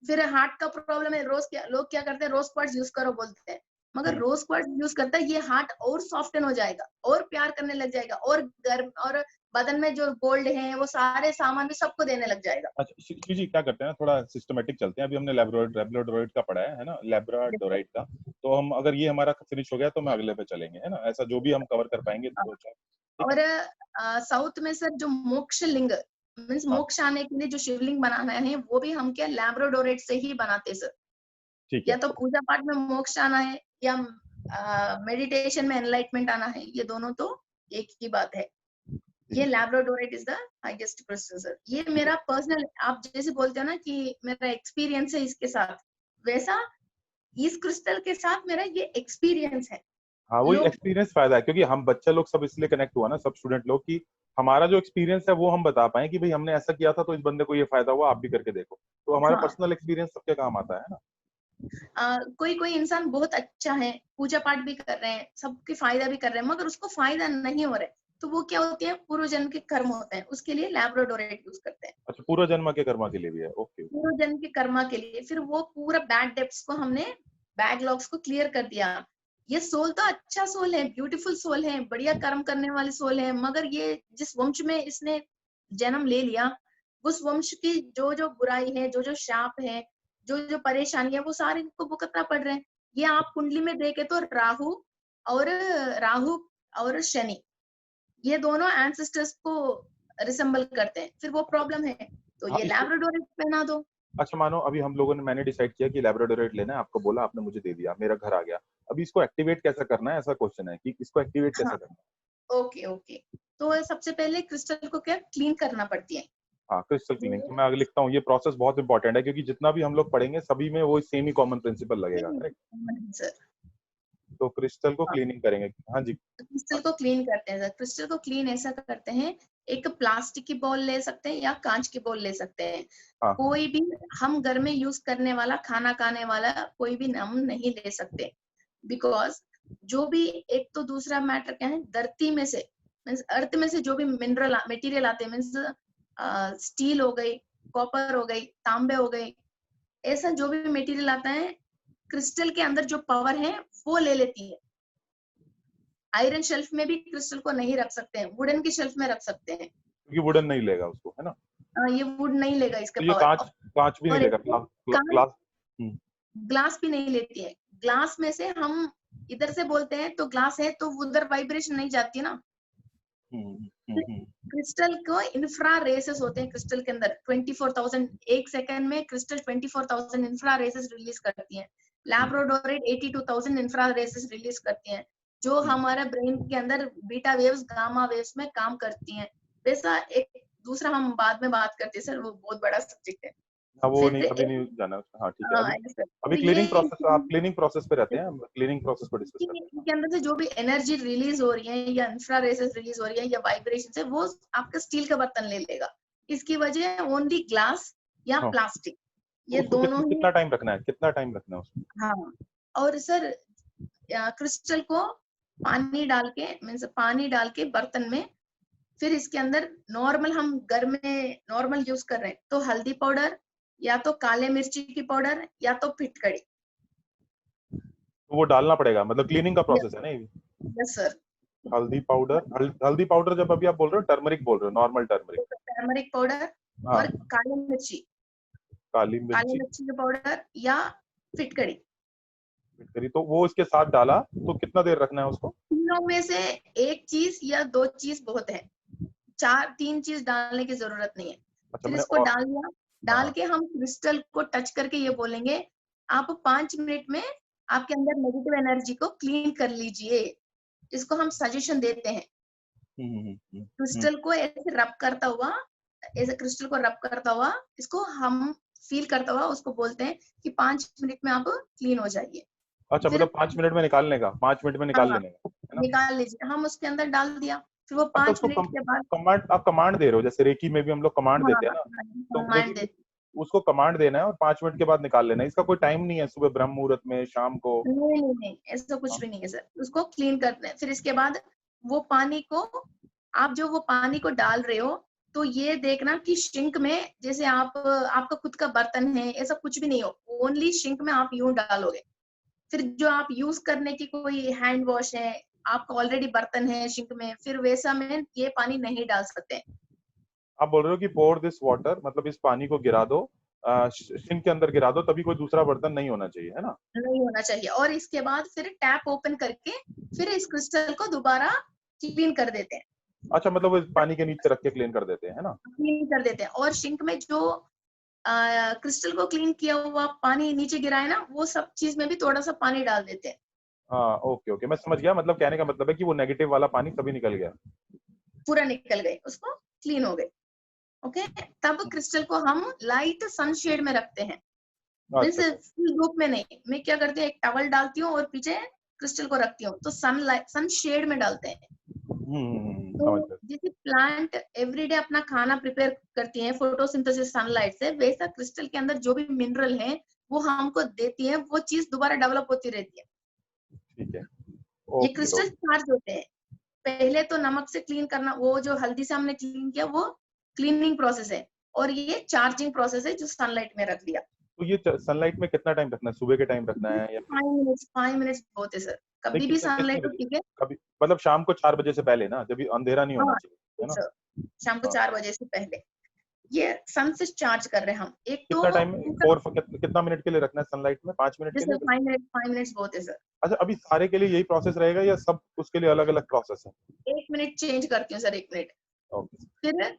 फिर हार्ट का प्रॉब्लम है, लोग क्या करते हैं, रोज क्वार्ट्ज यूज करो बोलते हैं, मगर रोज क्वार्ट्ज यूज करता है, ये हार्ट और सॉफ्टन हो जाएगा और प्यार करने लग जाएगा, और गर्म और बदन में जो गोल्ड है वो सारे सामान भी सबको देने लग जाएगा। अच्छा श्री जी क्या करते हैं ना, थोड़ा सिस्टमेटिक चलते हैं। अभी हमने लैब्राडोराइट का पढ़ा है ना, लैब्राडोराइट का, तो हम अगर ये हमारा फिनिश हो गया तो मैं अगले पे चलेंगे, है ना, ऐसा जो भी हम कवर कर पाएंगे दो चार। और साउथ में सर जो मोक्ष लिंग मीन्स मोक्ष आने के लिए जो शिवलिंग बनाना है, वो भी हम क्या लैब्राडोराइट से ही बनाते सर। ठीक है। या तो पूजा पाठ में मोक्ष आना है या मेडिटेशन में एनलाइटमेंट आना है, ये दोनों तो एक ही बात है। ये labradorite is the highest crystal sir. ये मेरा पर्सनल, आप जैसे बोलते हो ना कि मेरा एक्सपीरियंस है इसके साथ, वैसा इस क्रिस्टल के साथ मेरा ये एक्सपीरियंस है। हाँ वही एक्सपीरियंस फायदा है, क्योंकि हम बच्चे लोग सब इसलिए कनेक्ट हुआ ना, सब स्टूडेंट लोग, कि हमारा जो एक्सपीरियंस है वो हम बता पाए कि भाई हमने ऐसा किया था तो इस बंदे को ये फायदा हुआ, आप भी करके देखो, तो हमारा पर्सनल एक्सपीरियंस सबके काम आता है ना। कोई कोई इंसान बहुत अच्छा है, पूजा पाठ भी कर रहे हैं, सबके फायदा भी कर रहे हैं, मगर उसको फायदा नहीं हो रहा है, तो वो क्या होती है, पूर्व जन्म के कर्म होते हैं, उसके लिए लैब्राडोराइट यूज करते हैं। अच्छा पूर्व जन्म के कर्मा के लिए भी है, ओके। पूर्व जन्म के कर्मा के लिए, फिर वो पूरा बैड डेब्ट्स को हमने, बैकलॉग्स को क्लियर कर दिया। ये सोल तो अच्छा सोल है, ब्यूटीफुल सोल है, बढ़िया कर्म करने वाली सोल है, मगर ये जिस वंश में इसने जन्म ले लिया, उस वंश की जो जो बुराई है, जो जो शाप है, जो जो परेशानी है, वो सारे इनको भुगतना पड़ रहे हैं। ये आप कुंडली में देखे तो राहु और शनि, ये दोनों एंसेस्टर्स को रिसेंबल करते हैं, फिर वो प्रॉब्लम है, तो ये लैब्राडोराइट पहना दो। अच्छा मानो अभी हम लोगों ने, मैंने डिसाइड किया कि लैब्राडोराइट लेना है, आपको बोला, आपने मुझे दे दिया, मेरा घर आ गया, अभी इसको एक्टिवेट कैसे करना है, ऐसा क्वेश्चन है कि इसको एक्टिवेट कैसे करना है। ओके, तो सबसे पहले क्रिस्टल को क्या क्लीन करना पड़ती है। हाँ क्रिस्टल क्लीनिंग, तो मैं आगे लिखता हूँ, ये प्रोसेस बहुत इंपॉर्टेंट है, क्योंकि जितना भी हम लोग पढ़ेंगे सभी में वो सेम ही कॉमन प्रिंसिपल लगेगा, करेक्ट सर। तो क्रिस्टल को क्लीनिंग करेंगे, हाँ जी। क्रिस्टल को क्लीन करते हैं सर, क्रिस्टल को क्लीन ऐसा करते हैं, एक प्लास्टिक की बॉल ले सकते हैं या कांच की बॉल ले सकते हैं। हाँ। कोई भी हम घर में यूज करने वाला, खाना खाने वाला कोई भी हम नहीं ले सकते, बिकॉज जो भी, एक तो दूसरा मैटर क्या है, धरती में से मीन्स अर्थ में से जो भी मिनरल मटेरियल आते हैं, मीन्स स्टील हो गई, कॉपर हो गई, तांबे हो गई, ऐसा जो भी मटेरियल आता है, क्रिस्टल के अंदर जो पावर है वो ले लेती है। आयरन शेल्फ में भी क्रिस्टल को नहीं रख सकते हैं, वुडन की शेल्फ में रख सकते हैं, क्योंकि वुडन नहीं लेगा उसको, है ना। ये वुड नहीं लेगा इसके तो ये पावर। कांच भी नहीं लेगा, ग्लास भी नहीं लेती है। ग्लास में से हम इधर से बोलते हैं तो ग्लास है, तो उधर वाइब्रेशन नहीं जाती है ना। क्रिस्टल को इंफ्रा रेसेस होते हैं, क्रिस्टल के अंदर 24,000 एक सेकंड में क्रिस्टल 24,000 इंफ्रा रेसेस रिलीज करती हैं। लैब्राडोराइट 82,000 इंफ्रा रेसेस रिलीज करती हैं, जो हमारे ब्रेन के अंदर बीटा वेव्स, गामा वेव्स में काम करती हैं। वैसा एक दूसरा हम बाद में बात करते हैं सर, वो बहुत बड़ा सब्जेक्ट है। हाँ वो नहीं, अभी नहीं जाना। हाँ ठीक है, अभी क्लीनिंग प्रोसेस, आप क्लीनिंग प्रोसेस पे रहते हैं, क्लीनिंग प्रोसेस पर डिस्कस करते हैं। इनके अंदर से जो भी एनर्जी रिलीज हो रही है या इंफ्रा रेसेस रिलीज हो रही है या वाइब्रेशन है, वो आपका स्टील का बर्तन ले लेगा। इसकी वजह ओनली ग्लास या प्लास्टिक, ये दोनों। कितना टाइम रखना है, कितना टाइम रखना है उसमें? हाँ, और सर क्रिस्टल को पानी डाल के, मीन्स पानी डाल के बर्तन में, फिर इसके अंदर नॉर्मल, हम घर में नॉर्मल यूज कर रहे हैं तो हल्दी पाउडर या तो काले मिर्ची की पाउडर या तो फिटकड़ी, तो वो डालना पड़ेगा, मतलब क्लीनिंग का प्रोसेस है ना ये। Yes sir. हल्दी पाउडर जब अभी आप बोल रहे हो, टर्मरिक बोल रहे हो, नॉर्मल टर्मरिक पाउडर और काली मिर्ची की पाउडर या फिटकड़ी, तो वो इसके साथ डाला तो कितना देर रखना है उसको? तीनों में से एक चीज या दो चीज बहुत है, तीन चीज डालने की जरूरत नहीं है। अच्छा, फिर इसको डाल दिया, डाल हाँ। के हम क्रिस्टल को टच करके ये बोलेंगे आप 5 मिनट में आपके अंदर नेगेटिव एनर्जी को क्लीन कर लीजिए। इसको हम सजेशन देते हैं। क्रिस्टल को ऐसे रब करता हुआ, ऐसे क्रिस्टल को रब करता हुआ, इसको हम फील करता हुआ उसको बोलते हैं कि 5 मिनट में आप क्लीन हो जाइए। अच्छा, मतलब 5 मिनट में निकालने का, 5 मिनट में निकाल हाँ, लेने का, है ना? निकाल लीजिए। हम उसके अंदर डाल दिया, फिर वो अच्छा, 5 उसको मिनट के बाद कमांड, आप कमांड दे रहे हो, जैसे रेकी में भी हम लोग कमांड देते हैं ना, तो कमांड बेसिकली उसको कमांड देना है और 5 मिनट के बाद निकाल लेना है। इसका कोई टाइम नहीं है, सुबह ब्रह्म मुहूर्त में, शाम को? नहीं, ऐसा कुछ भी नहीं है सर। उसको क्लीन करना है। फिर इसके बाद वो पानी को, आप जो वो पानी को डाल रहे हो, तो ये देखना कि सिंक में, जैसे आपका खुद का बर्तन है, ऐसा कुछ भी नहीं हो, ओनली सिंक में आप यूं डालोगे। फिर जो आप यूज करने की कोई हैंड वॉश है, आपका ऑलरेडी बर्तन है सिंक में, फिर वैसा में ये पानी नहीं डाल सकते। आप बोल रहे हो कि पोर दिस वाटर, मतलब इस पानी को गिरा दो, सिंक के अंदर गिरा दो, तभी कोई दूसरा बर्तन नहीं होना चाहिए, है ना? नहीं होना चाहिए। और इसके बाद फिर टैप ओपन करके फिर इस क्रिस्टल को दोबारा क्लीन कर देते हैं। अच्छा, मतलब वो इस पानी के नीचे रख के क्लीन कर देते हैं, है ना? क्लीन कर देते हैं। और सिंक में जो क्रिस्टल को क्लीन किया हुआ पानी नीचे गिरा है ना, वो सब चीज में भी थोड़ा सा पानी डाल देते हैं। हाँ, ओके, मैं समझ गया। मतलब कहने का मतलब है कि वो नेगेटिव वाला पानी तभी निकल गया। पूरा निकल गए, उसको क्लीन हो गए। ओके, तब क्रिस्टल को हम लाइट सनशेड में रखते हैं। मीन्स अच्छा, फुल धूप में नहीं। मैं क्या करती हूँ, एक टॉवल डालती हूँ और पीछे क्रिस्टल को रखती हूँ, तो सन शेड में डालते हैं। समझ तो गया। जैसे प्लांट एवरीडे अपना खाना प्रिपेयर करती है फोटोसिंथेसिस सनलाइट से, वैसा क्रिस्टल के अंदर जो भी मिनरल है वो हमको देती है, वो चीज दोबारा डेवलप होती रहती है। ठीक है, ये ओके, क्रिस्टल चार्ज होते हैं। पहले तो नमक से क्लीन करना, वो जो हल्दी से हमने क्लीन किया वो क्लीनिंग प्रोसेस है, और ये चार्जिंग प्रोसेस है जो सनलाइट में रख दिया। तो ये सनलाइट में कितना टाइम रखना है? सुबह के टाइम रखना है या 5 मिनट्स बहुत है सर। कभी भी सनलाइट हो, ठीक है। कभी मतलब शाम को 4 बजे से पहले ना, जब भी अंधेरा नहीं होना हाँ चाहिए, है ना? सर, शाम को हाँ। 4 बजे से पहले ये सन से चार्ज कर रहे हैं हम। एक तो कितना टाइम, कितना मिनट के लिए रखना है सनलाइट में? 5 मिनट के जैसे लिए? 5 मिनट्स बहुत है सर। अच्छा, अभी सारे के लिए यही प्रोसेस रहेगा या सब उसके लिए अलग अलग प्रोसेस है? 1 मिनट चेंज करती हूँ सर, 1 मिनट। ओके। फिर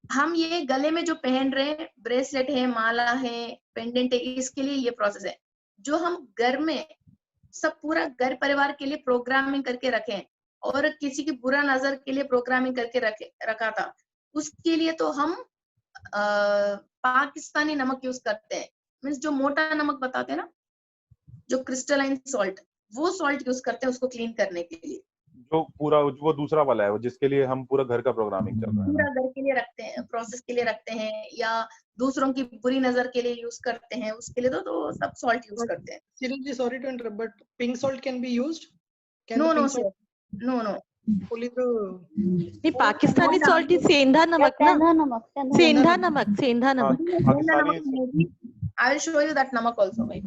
हम ये गले में जो पहन रहे हैं, ब्रेसलेट है, माला है, पेंडेंट है, इसके लिए ये प्रोसेस है। जो हम घर में सब पूरा घर परिवार के लिए प्रोग्रामिंग करके रखें और किसी की बुरा नजर के लिए प्रोग्रामिंग करके रखा था, उसके लिए तो हम पाकिस्तानी नमक यूज करते हैं। मीन्स जो मोटा नमक बताते हैं ना, जो क्रिस्टलाइन सॉल्ट, वो सॉल्ट यूज करते हैं उसको क्लीन करने के लिए। जो पूरा वो दूसरा वाला है, वो जिसके लिए हम पूरा घर का प्रोग्रामिंग चल रहा है पूरा ना? घर के लिए रखते हैं, प्रोसेस के लिए रखते हैं, या दूसरों की बुरी नजर के लिए यूज करते हैं, उसके लिए तो सब सॉल्ट यूज करते हैं। Cyril ji, sorry to interrupt, but pink salt can be used? Can no the no pink sir, salt no only the नहीं पाकिस्तानी सॉल्ट इज सेंधा नमक ना, सेंधा नमक हाँ, Pakistani I will show you that नमक also. I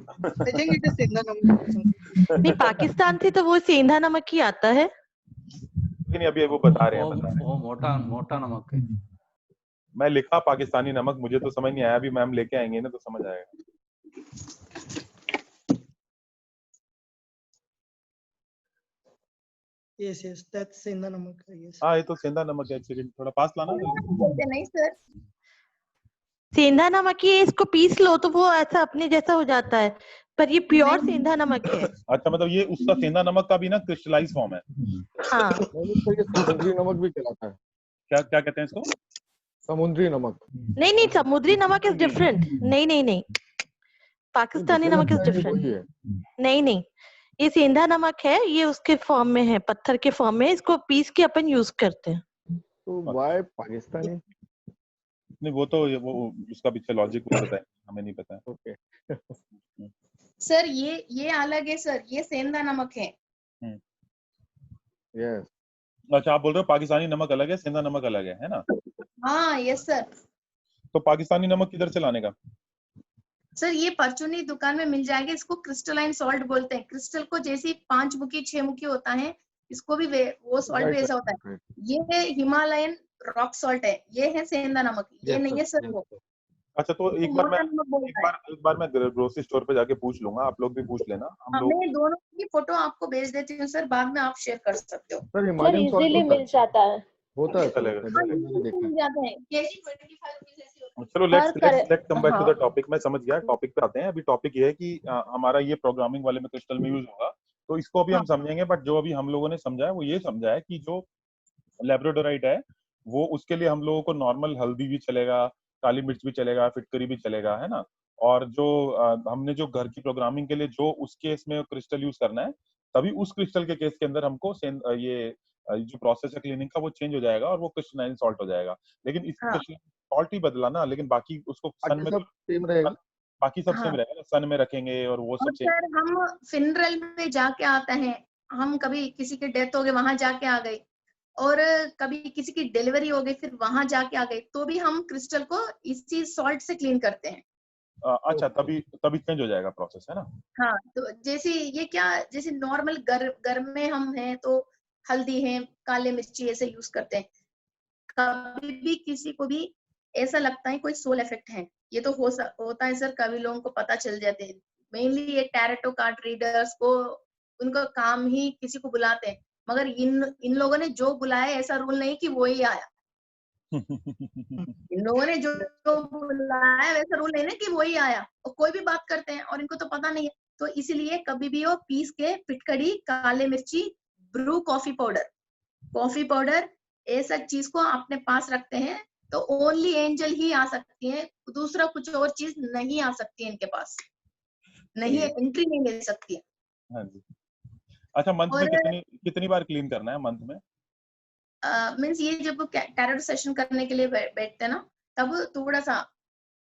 think it is Sindha namak. नहीं पाकिस्तान से तो वो सेंधा नमक ही आता है। लेकिन अभी वो बता रहे हैं। वो मोटा नमक है। मैं लिखा पाकिस्तानी नमक, मुझे तो समझ नहीं आया। अभी मैम लेके आएंगे ना तो समझ आएगा। Yes, that's Sindha namak. Yes. हाँ, ये तो सेंधा नमक है। एक्चुअली थोड़ा पास लाना। नहीं सर, सेंधा नमक ही है, इसको पीस लो तो वो ऐसा अपने जैसा हो जाता है, पर ये प्योर सेंधा नमक है। अच्छा, मतलब ये उसका सेंधा नमक का भी ना क्रिस्टलाइज फॉर्म है। हाँ समुद्री नमक भी कहलाता है। क्या क्या कहते हैं इसको? समुद्री नमक। नहीं समुद्री नमक इज डिफरेंट। नहीं पाकिस्तानी नमक इज डिफरेंट। नहीं ये सेंधा नमक है, ये उसके फॉर्म में है, पत्थर के फॉर्म में। इसको पीस के अपन यूज करते हैं। तो व्हाई पाकिस्तानी? नहीं, वो तो वो उसका पीछे लॉजिक पता है, हमें नहीं पता है। ओके सर ये अलग है सर, ये सेंधा नमक है। यस। अच्छा, आप बोल रहे हो पाकिस्तानी नमक अलग है, सेंधा नमक अलग है ना? हाँ यस सर। तो पाकिस्तानी नमक किधर से लाने का? सर ये परचूनी दुकान में मिल जाएगा। इसको क्रिस्टलाइन सॉल्ट बोलते हैं। क्रिस्टल को जैसे 5 मुखी 6 मुखी होता है, इसको भी वो सॉल्ट भी ऐसा होता है। ये है हिमालयन रॉक सॉल्ट है, ये है सेंधा नमक, ये नहीं है सर वो। अच्छा, तो एक बार मैं ग्रोसरी स्टोर पे जाके पूछ लूंगा, आप लोग भी पूछ लेना। हम लोग मैं दोनों की फोटो आपको भेज देती हूँ सर, बाद में आप शेयर कर सकते हो। सर हिमालयन सॉल्ट इजीली मिल जाता है। होता है चलेगा। मैंने देखा है। ज्यादा है, केजी 25 रुपीस ऐसी होती है। चलो let's come back to the topic. मैं समझ गया, टॉपिक पे आते हैं। अभी टॉपिक ये है कि हमारा ये प्रोग्रामिंग वाले में क्रिस्टल में यूज होगा, तो इसको अभी हम समझेंगे। बट जो अभी हम लोगों ने समझा है वो ये समझा है कि जो लैब्राडोराइट है वो, उसके लिए हम लोगों को नॉर्मल हल्दी भी चलेगा, काली मिर्च भी चलेगा, फिटकरी भी चलेगा, है ना। और जो हमने जो घर की प्रोग्रामिंग के लिए जो उस केस में क्रिस्टल यूज करना है, तभी उस क्रिस्टल के केस के अंदर हमको ये जो प्रोसेस है क्लीनिंग का वो चेंज हो जाएगा और वो क्रिस्टलाइन सॉल्ट हो जाएगा। लेकिन इस सॉल्ट ही बदला ना, लेकिन बाकी उसको सन में सब सेम रहेगा, बाकी सब सेम रहेगा ना, सन में रखेंगे और वो सब और सर हम फिनरल में जाके आते हैं, हम कभी किसी की डेथ हो गई वहां जाके आ गए, और कभी किसी की डिलीवरी हो गई फिर वहां जाके आ गए, तो भी हम क्रिस्टल को इसी सॉल्ट से क्लीन करते हैं। अच्छा, तभी चेंज हो जाएगा प्रोसेस, है ना। हाँ, तो जैसे ये क्या, जैसे नॉर्मल घर में हम हैं तो हल्दी है, काले मिर्ची ऐसे यूज करते हैं। कभी भी किसी को भी ऐसा लगता है कोई सोल इफेक्ट है, ये तो होता है सर, कभी लोगों को पता चल जाते हैं। मेनली ये टैरोट कार्ड रीडर्स को, उनका काम ही किसी को बुलाते हैं, मगर इन लोगों ने जो बुलाया ऐसा रूल नहीं कि वो ही आया। इन लोगों ने जो बुलाया वैसा रूल नहीं ना कि वो ही आया, और कोई भी बात करते हैं और इनको तो पता नहीं है। तो इसीलिए कभी भी वो पीस के फिटकड़ी, काले मिर्ची, ब्रू कॉफी पाउडर ऐसा चीज को अपने पास रखते हैं, तो ओनली एंजल ही आ सकती है, दूसरा कुछ और चीज नहीं आ सकती है इनके पास, नहीं एंट्री नहीं मिल सकती है। हाँ जी। अच्छा, मंथ में कितनी बार क्लीन करना है मंथ में? मीन्स ये जब टैरोट सेशन करने के लिए बैठते हैं ना, तब थोड़ा सा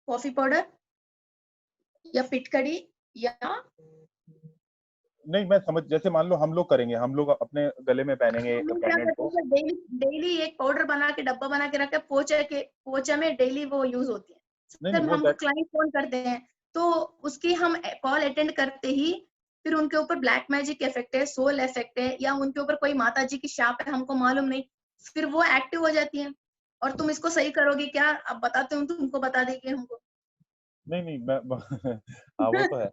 कॉफी पाउडर या फिटकड़ी या नहीं, मैं समझ, जैसे मान लो हम लोग करेंगे, हम लोग अपने गले में पहनेंगे पेंडेंट को, डेली एक पाउडर बना के डब्बा बना के रखे, पोचे में डेली वो यूज होती है। जब हमको क्लाइंट फोन करते हैं तो उसकी हम कॉल अटेंड करते ही फिर उनके ऊपर ब्लैक मैजिक इफेक्ट है, सोल इफेक्ट है, या उनके ऊपर कोई माता जी की शाप है, हमको मालूम नहीं, फिर वो एक्टिव हो जाती है। और तुम इसको सही करोगे क्या? अब बताते हो, तुमको बता देगी हमको। नहीं मैं हाँ वो तो है।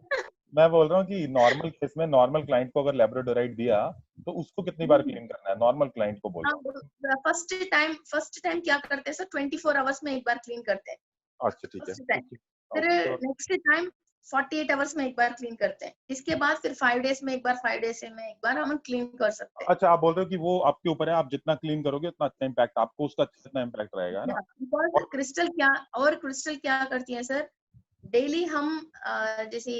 मैं बोल रहा हूँ कि नॉर्मल केस में नॉर्मल क्लाइंट को अगर लैब्राडोराइट दिया तो उसको कितनी बार क्लीन करना है? नॉर्मल क्लाइंट को बोल रहा हूँ। फर्स्ट टाइम क्या करते हैं सर, 24 आवर्स में एक बार क्लीन करते हैं। अच्छा, ठीक है। फिर नेक्स्ट टाइम 48 आवर्स में एक बार क्लीन करते हैं। इसके बाद फिर 5 डेज में एक बार, 5 डेज में एक बार हम क्लीन कर सकते हैं। अच्छा, आप बोल रहे हो कि वो आपके ऊपर है, आप जितना क्लीन करोगे उतना अच्छा इम्पैक्ट आपको, उसका जितना इम्पैक्ट रहेगा, है ना। क्रिस्टल क्या करती है सर, डेली हम जैसे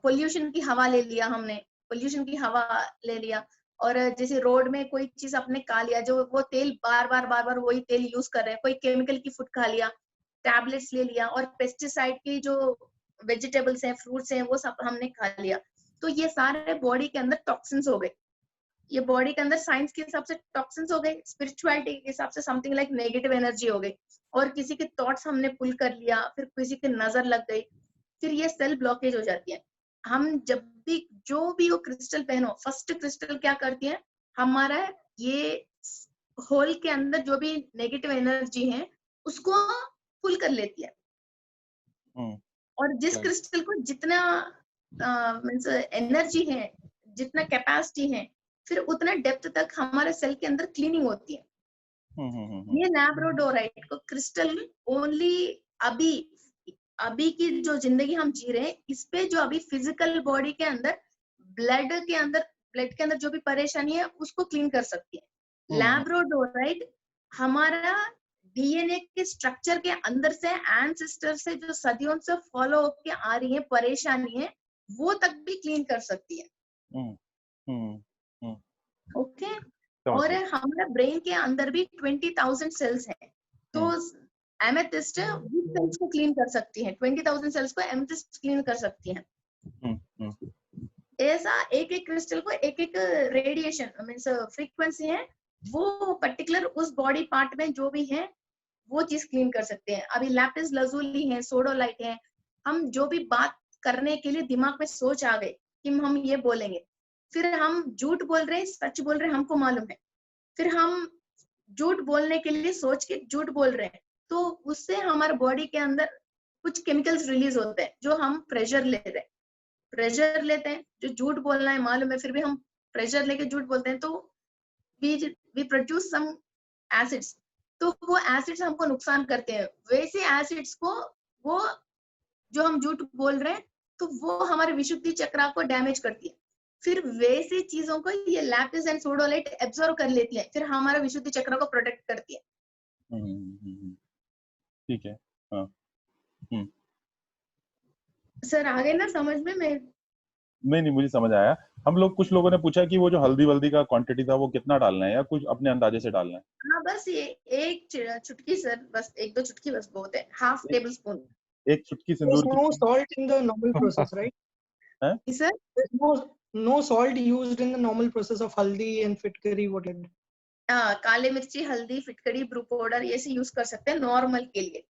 पोल्यूशन की हवा ले लिया, हमने पोल्यूशन की हवा ले लिया, और जैसे रोड में कोई चीज आपने खा लिया, जो वो तेल बार बार वही तेल यूज कर रहे हैं, कोई केमिकल की फूड खा लिया, टैबलेट्स ले लिया, और पेस्टिसाइड की जो वेजिटेबल्स हैं, फ्रूट्स हैं, वो सब हमने खा लिया, तो ये सारे बॉडी के अंदर टॉक्सिन्स हो गए। ये बॉडी के अंदर साइंस के हिसाब से टॉक्सिन्स हो गए, स्पिरिचुअलिटी के हिसाब से समथिंग लाइक नेगेटिव एनर्जी हो गई, और किसी के थॉट्स हमने पुल कर लिया, फिर किसी की नजर लग गई, फिर ये सेल ब्लॉकेज हो जाती है। हम जब भी जो भी वो क्रिस्टल पहनो, फर्स्ट क्रिस्टल क्या करती है, हमारा ये होल के अंदर जो भी नेगेटिव एनर्जी है उसको पुल कर लेती है। और जिस क्रिस्टल को जितना मींस एनर्जी है, जितना कैपेसिटी है, फिर उतना डेप्थ तक हमारे सेल के अंदर क्लीनिंग होती है। ये लैब्राडोराइट को क्रिस्टल ओनली अभी की जो जिंदगी हम जी रहे हैं, इस पे जो अभी फिजिकल बॉडी के अंदर ब्लड के अंदर जो भी परेशानी है उसको क्लीन कर सकती है। लैब्राडोराइट हमारा डीएनए के स्ट्रक्चर के अंदर से, एंसेस्टर से जो सदियों से फॉलो होके आ रही है परेशानी है, वो तक भी क्लीन कर सकती है। ओके। और हमारे ब्रेन के अंदर भी 20,000 सेल्स हैं, तो एमेथिस्ट उस सेल्स को क्लीन कर सकती है, 20,000 सेल्स को एमेथिस्ट क्लीन कर सकती है। ऐसा एक एक क्रिस्टल को एक एक रेडिएशन मींस फ्रीक्वेंसी है, वो पर्टिकुलर उस बॉडी पार्ट में जो भी है वो चीज क्लीन कर सकते हैं। अभी लैपिस लजूली है, सोडोलाइट है, हम जो भी बात करने के लिए दिमाग में सोच आ गए कि हम ये बोलेंगे, फिर हम झूठ बोल रहे हैं, सच बोल रहे हैं, हमको मालूम है, फिर हम झूठ बोलने के लिए सोच के झूठ बोल रहे हैं, तो उससे हमारे बॉडी के अंदर कुछ केमिकल्स रिलीज होते हैं, जो हम प्रेशर लेते हैं, जो झूठ बोलना है मालूम है, फिर भी हम प्रेशर लेके झूठ बोलते हैं, तो वी प्रोड्यूस सम एसिड्स, तो वो एसिड्स हमको नुकसान करते हैं। वैसे एसिड्स को वो जो हम झूठ बोल रहे हैं तो वो हमारे विशुद्धि चक्र को डैमेज करती है। फिर वैसी चीजों को ये लैपिस एंड सोडोलाइट एब्जॉर्ब कर लेती है, फिर हमारा विशुद्धि चक्र को प्रोटेक्ट करती है। ठीक है। हाँ। सर आगे ना समझ में? नहीं, मुझे समझ आया। हम लोग कुछ लोगों ने पूछा कि वो जो हल्दी वल्दी का क्वांटिटी था वो कितना डालना है, या कुछ अपने अंदाजे से डालना है? हाँ बस ये एक चुटकी सर, बस 1-2 चुटकी बस बहुत है, हाफ टेबल स्पून। एक चुटकी सिंदूर There's no salt in the normal process, right? जी sir, There's no salt used in the normal process of haldi and fitkari, whatever. हाँ, काले मिर्ची, हल्दी, फिटकरी, ब्रू पाउडर ये से यूज कर सकते हैं नॉर्मल के लिए।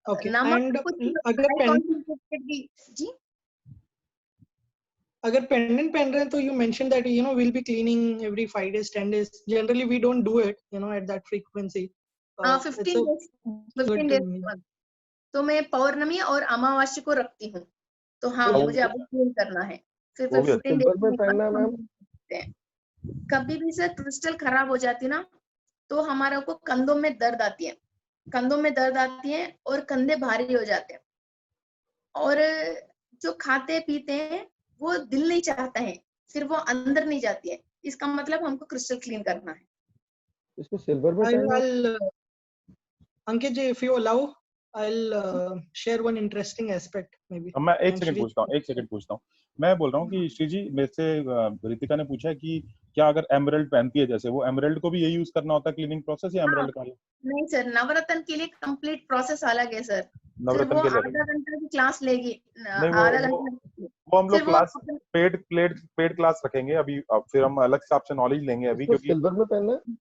Okay. नमक And कुछ अगर high concentrated भी जी, अगर pendant पहन रहे हैं तो you mentioned that we'll be cleaning every 5 days 10 days. Generally we don't do it at that frequency. 15 days तो मैं पौर्णमी और अमावस्या को रखती हूँ, तो हाँ वो मुझे अब क्लीन करना है। फिर वो भी 15 सिल्वर में पहनना है मैम। डेज। कभी भी सर क्रिस्टल खराब हो जाती ना तो हमारे को कंधों में दर्द आती है, और कंधे भारी हो जाते हैं, और जो खाते पीते हैं वो दिल नहीं चाहता है, फिर वो अंदर नहीं जाती है। इसका मतलब हमको क्रिस्टल क्लीन करना है। इसको सिल्वर में पहनना है। I'll Ankit ji, if you allow, I'll share one interesting aspect maybe. मैं एक सेकंड पूछता हूँ। मैं बोल रहा हूँ कि श्री जी, मेरे से रितिका ने पूछा कि क्या अगर एमरल्ड पहनती है, जैसे वो एमरल्ड को भी यही यूज करना होता है क्लीनिंग प्रोसेस, या एमरल्ड का? नहीं सर, नवरत्न के लिए कंप्लीट प्रोसेस अलग है सर। नवरत्न के लिए आधा घंटा की क्लास लेगी, नहीं, आधा घंटा वो हम लोग क्लास पेड क्लास रखेंगे अभी, फिर हम अलग से आपसे नॉलेज लेंगे अभी, इसको क्योंकि सिल्वर में पहनना है।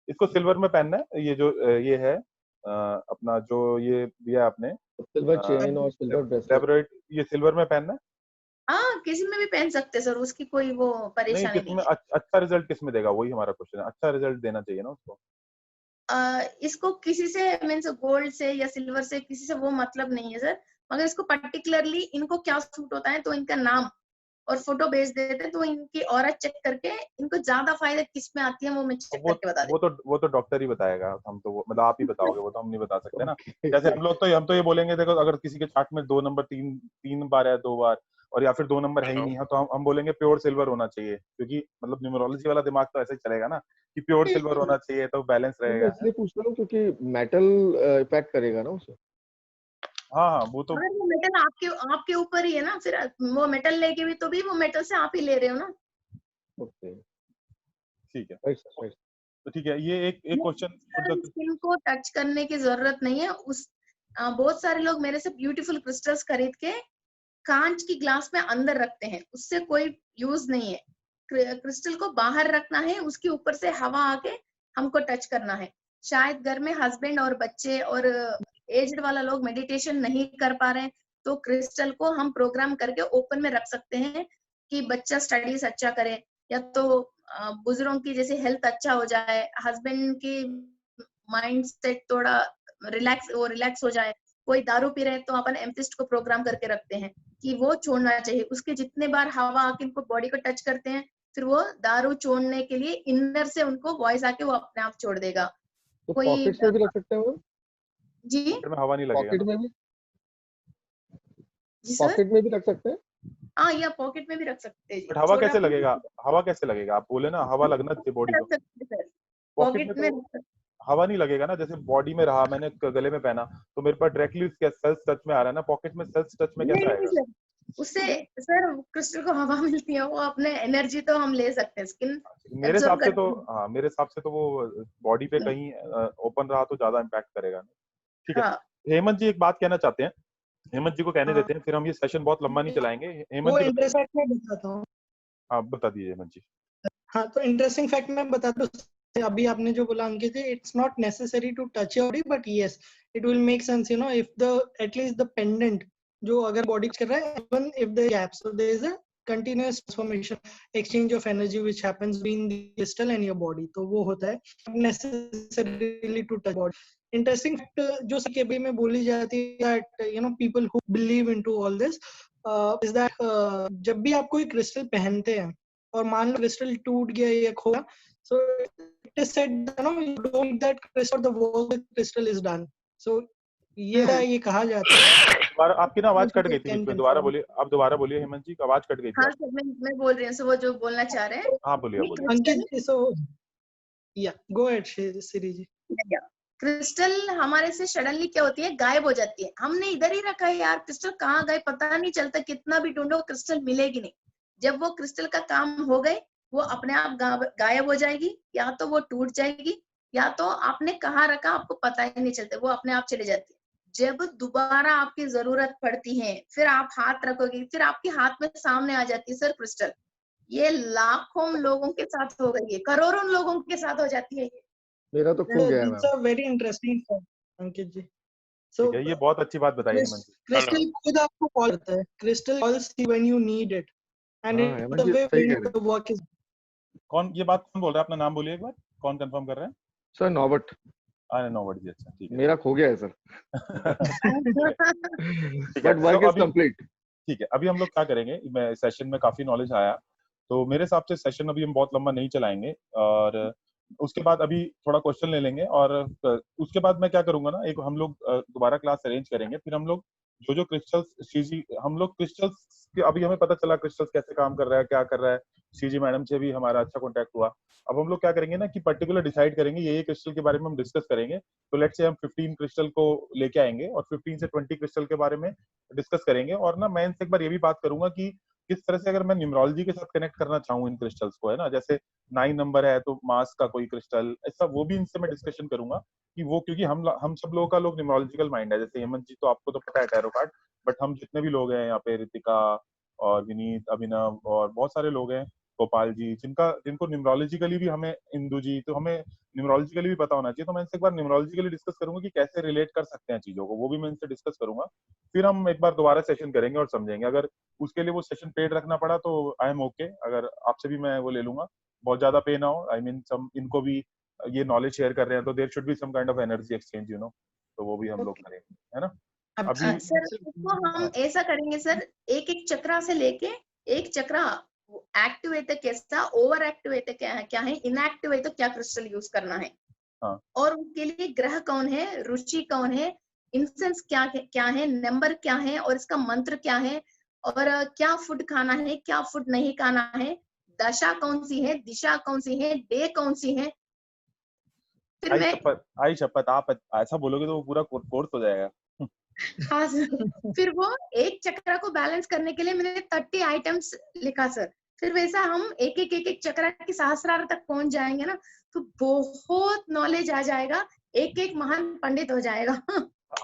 इसको सिल्वर में पहनना है। ये जो ये है अपना जो ये दिया आपने सिल्वर चेन और सिल्वर ब्रेसलेट, ये सिल्वर में पहनना है। हाँ किसी में भी पहन सकते सर, उसकी कोई वो परेशानी नहीं है। अच्छा रिजल्ट किस में देगा, वही हमारा क्वेश्चन है। अच्छा रिजल्ट देना चाहिए ना उसको। इसको किसी से मीन्स गोल्ड से या सिल्वर से किसी से वो मतलब नहीं है सर, मगर इसको पर्टिकुलरली इनको क्या सूट होता है तो इनका नाम और फोटो भेज देते हैं, तो इनकी ऑरा चेक करके इनको ज्यादा फायदा किस में आती है वो मैं चेक करके बता देती वो तो डॉक्टर ही बताएगा, हम तो मतलब आप ही बताओगे, वो तो हम नहीं बता सकते ना। जैसे हम तो ये बोलेंगे, देखो अगर किसी के चार्ट में 2 नंबर 3 बार है, 2 बार, और या फिर 2 नंबर है ही नहीं है, तो हम बोलेंगे प्योर सिल्वर होना चाहिए, क्योंकि मतलब न्यूमरोलॉजी वाला दिमाग तो ऐसे ही चलेगा ना कि प्योर सिल्वर होना चाहिए तो बैलेंस रहेगा। इसलिए पूछ रहा हूँ क्योंकि मेटल इफेक्ट करेगा ना उसे। हाँ वो तो वो मेटल आपके ऊपर ही है ना, फिर वो मेटल लेके भी तो भी वो मेटल से आप ही ले रहे हो ना। ओके ठीक है, राइट। तो ठीक है, ये एक क्वेश्चन। स्किन को टच करने की जरूरत नहीं है। बहुत सारे लोग मेरे से ब्यूटीफुल क्रिस्टल्स खरीद के कांच की ग्लास में अंदर रखते हैं, उससे कोई यूज नहीं है। क्रिस्टल को बाहर रखना है, उसके ऊपर से हवा आके हमको टच करना है। शायद घर में हस्बैंड और बच्चे और एज्ड वाला लोग मेडिटेशन नहीं कर पा रहे हैं, तो क्रिस्टल को हम प्रोग्राम करके ओपन में रख सकते हैं कि बच्चा स्टडीज अच्छा करे, या तो बुजुर्गों की जैसे हेल्थ अच्छा हो जाए, हस्बैंड की माइंड सेट थोड़ा रिलैक्स हो जाए। कोई दारू पी रहे हैं तो अपन एमथिस्ट को प्रोग्राम करके रखते हैं कि वो छोड़ना चाहिए। उसके जितने बार हवा आके इनको बॉडी को टच करते हैं, फिर वो दारू छोड़ने के लिए इनर से उनको वॉइस आके वो अपने आप छोड़ देगा। तो कोई पॉकेट्स में भी रख सकते हैं वो? जी में हवा नहीं लगेगा। पॉकेट में भी जी सर, पॉकेट में भी रख सकते हैं। हाँ या पॉकेट में भी रख सकते हैं। बट हवा कैसे लगेगा? हवा कैसे लगेगा? आप बोले ना हवा लगना चाहिए बॉडी को। पॉकेट में हवा नहीं लगेगा ना, जैसे बॉडी में रहा, मैंने गले में पहना तो मेरे पास डायरेक्टली सेल्स टच में आ रहा है ना, पॉकेट में सेल्स टच में कैसे आएगा? उससे सर क्रिस्टल को हवा मिलती है, वो अपने एनर्जी तो हम ले सकते हैं। स्किन मेरे हिसाब से तो वो बॉडी पे कहीं ओपन रहा तो ज्यादा इम्पैक्ट करेगा। ठीक है। हेमंत जी एक बात कहना चाहते हैं, हेमंत जी को कहने देते हैं, फिर हम ये सेशन बहुत लंबा नहीं चलाएंगे। हेमंत जी इंटरेस्टिंग फैक्ट मैं बताता हूँ। आप बता दीजिए हेमंत जी। हाँ तो इंटरेस्टिंग फैक्ट मैं बताता हूँ। अभी आपने जो बोला Ankit, it's not necessary to touch your body, but yes it will make sense if the at least the pendant जो अगर बॉडी कर रहा है, even if the gap, so there is a continuous transformation, exchange of energy which happens between the crystal and your body, तो वो होता है, necessarily to touch body. Interesting fact जो CKB में बोली जाती है that people who believe into all this is that जब भी आप कोई क्रिस्टल पहनते हैं और मान लो क्रिस्टल टूट गया या खो गया, So it is said that you don't need that crystal, the work of the crystal is done. So ये कहा जाता है। दोबारा आपकी ना आवाज कट गई थी Can बीच में, दोबारा confirm. बोलिए, आप दोबारा बोलिए हेमंत जी, आवाज कट गई थी हाँ आपकी। सर, मैं बोल रही हूँ सर, वो जो बोलना चाह रहे हैं। हाँ बोलिए बोलिए। Ankit ji, so yeah, go ahead Shri ji. Crystal हमारे से सडनली क्या होती है, गायब हो जाती है। हमने इधर ही रखा है यार, क्रिस्टल कहाँ गए पता नहीं चलता, कितना भी ढूंढो क्रिस्टल मिलेगी नहीं। जब वो क्रिस्टल का काम हो गए, वो अपने आप गायब हो जाएगी, या तो वो टूट जाएगी, या तो आपने कहाँ रखा आपको पता ही नहीं चलता, वो अपने आप चली जाती है। जब दोबारा आपकी जरूरत पड़ती है, फिर आप हाथ रखोगे, फिर आपके हाथ में सामने आ जाती है सर क्रिस्टल। ये लाखों लोगों के साथ हो गई है, करोड़ों लोगों के साथ हो जाती है। मेरा तो खो गया है It's a very interesting fact, Ankit ji. So ठीक है, ये बहुत अच्छी बात बताई हेमंत जी। क्रिस्टल खुद आपको कॉल करता है, crystal calls you when you need it, and हाँ, it's Hemant the ji way सही when कह रहे हैं। the work is. कौन ये बात कौन बोल रहा है, अपना नाम बोलिए एक बार, कौन कंफर्म कर रहे हैं? सर नौबत, अरे नौबत जी, अच्छा ठीक है। मेरा खो गया है सर। ठीक है, बट वर्क तो इज कंप्लीट। ठीक है, अभी हम लोग क्या करेंगे, मैं सेशन में काफी नॉलेज आया, तो मेरे हिसाब से सेशन अभी हम बहुत लंबा नहीं चलाएंगे, और उसके बाद अभी थोड़ा क्वेश्चन ले लेंगे, और उसके बाद मैं क्या करूंगा ना, एक हम लोग दोबारा क्लास अरेंज करेंगे, फिर हम लोग जो क्रिस्टल्स सीजी, हम लोग क्रिस्टल्स के, अभी हमें पता चला क्रिस्टल्स कैसे काम कर रहा है, क्या कर रहा है, सीजी मैडम से भी हमारा अच्छा कॉन्टैक्ट हुआ। अब हम लोग क्या करेंगे ना कि पर्टिकुलर डिसाइड करेंगे ये क्रिस्टल के बारे में हम डिस्कस करेंगे। तो लेट्स से हम 15 क्रिस्टल को लेके आएंगे और 15 से 20 क्रिस्टल के बारे में डिस्कस करेंगे, और ना मैं इनसे एक बार ये भी बात करूंगा कि किस तरह से अगर मैं न्यूमरोलॉजी के साथ कनेक्ट करना चाहूँ इन क्रिस्टल्स को, है ना, जैसे 9 नंबर है तो मास का कोई क्रिस्टल, ऐसा वो भी इनसे मैं डिस्कशन करूंगा कि वो, क्योंकि हम सब लोगों का लोग न्यूमरोलॉजिकल माइंड है, जैसे हेमंत जी तो आपको तो पता है टैरो कार्ड, बट हम जितने भी लोग हैं यहाँ पे, रितिका और विनीत, अभिनव और बहुत सारे लोग हैं, गोपाल जी, जिनको न्यूमरोलॉजिकली भी, हमें इंदु जी, तो हमें न्यूमरोलॉजिकली भी पता होना चाहिए। तो मैं इनसे एक बार न्यूमरोलॉजिकली डिस्कस करूंगा कि कैसे रिलेट कर सकते हैं चीजों को, वो भी मैं इनसे डिस्कस करूंगा। फिर हम एक बार दोबारा सेशन करेंगे और समझेंगे। अगर उसके लिए वो सेशन पेड रखना पड़ा तो आई एम ओके, अगर आपसे भी मैं वो ले लूंगा, बहुत ज्यादा पे ना हो, आई मीन सम इनको भी ये नॉलेज शेयर कर रहे हैं तो there should be some kind of energy exchange, you know, तो वो भी हम लोग करेंगे, है ना। अभी सर इसको हम ऐसा करेंगे सर, एक एक चक्रा से लेके, एक चक्रा एक्टिव है तो कैसा, ओवर एक्टिव है तो क्या है, इनएक्टिव है तो क्या क्रिस्टल यूज करना है, हाँ। और उसके लिए ग्रह कौन है, रुचि कौन है, इंसेंस क्या है, नंबर क्या है, और इसका मंत्र क्या है, और क्या फूड खाना है, क्या फूड नहीं खाना है, दशा कौन सी है, दिशा कौन सी है, डे कौन सी है। फिर आई शपथ आप ऐसा बोलोगे तो वो पूरा कोर्स हो जाएगा। हाँ सर, फिर वो एक चक्रा को बैलेंस करने के लिए मैंने 30 आइटम्स लिखा सर। फिर वैसा हम एक एक चक्रा की सहस्रार तक पहुंच जाएंगे ना, तो बहुत नॉलेज आ जाएगा, एक एक महान पंडित हो जाएगा।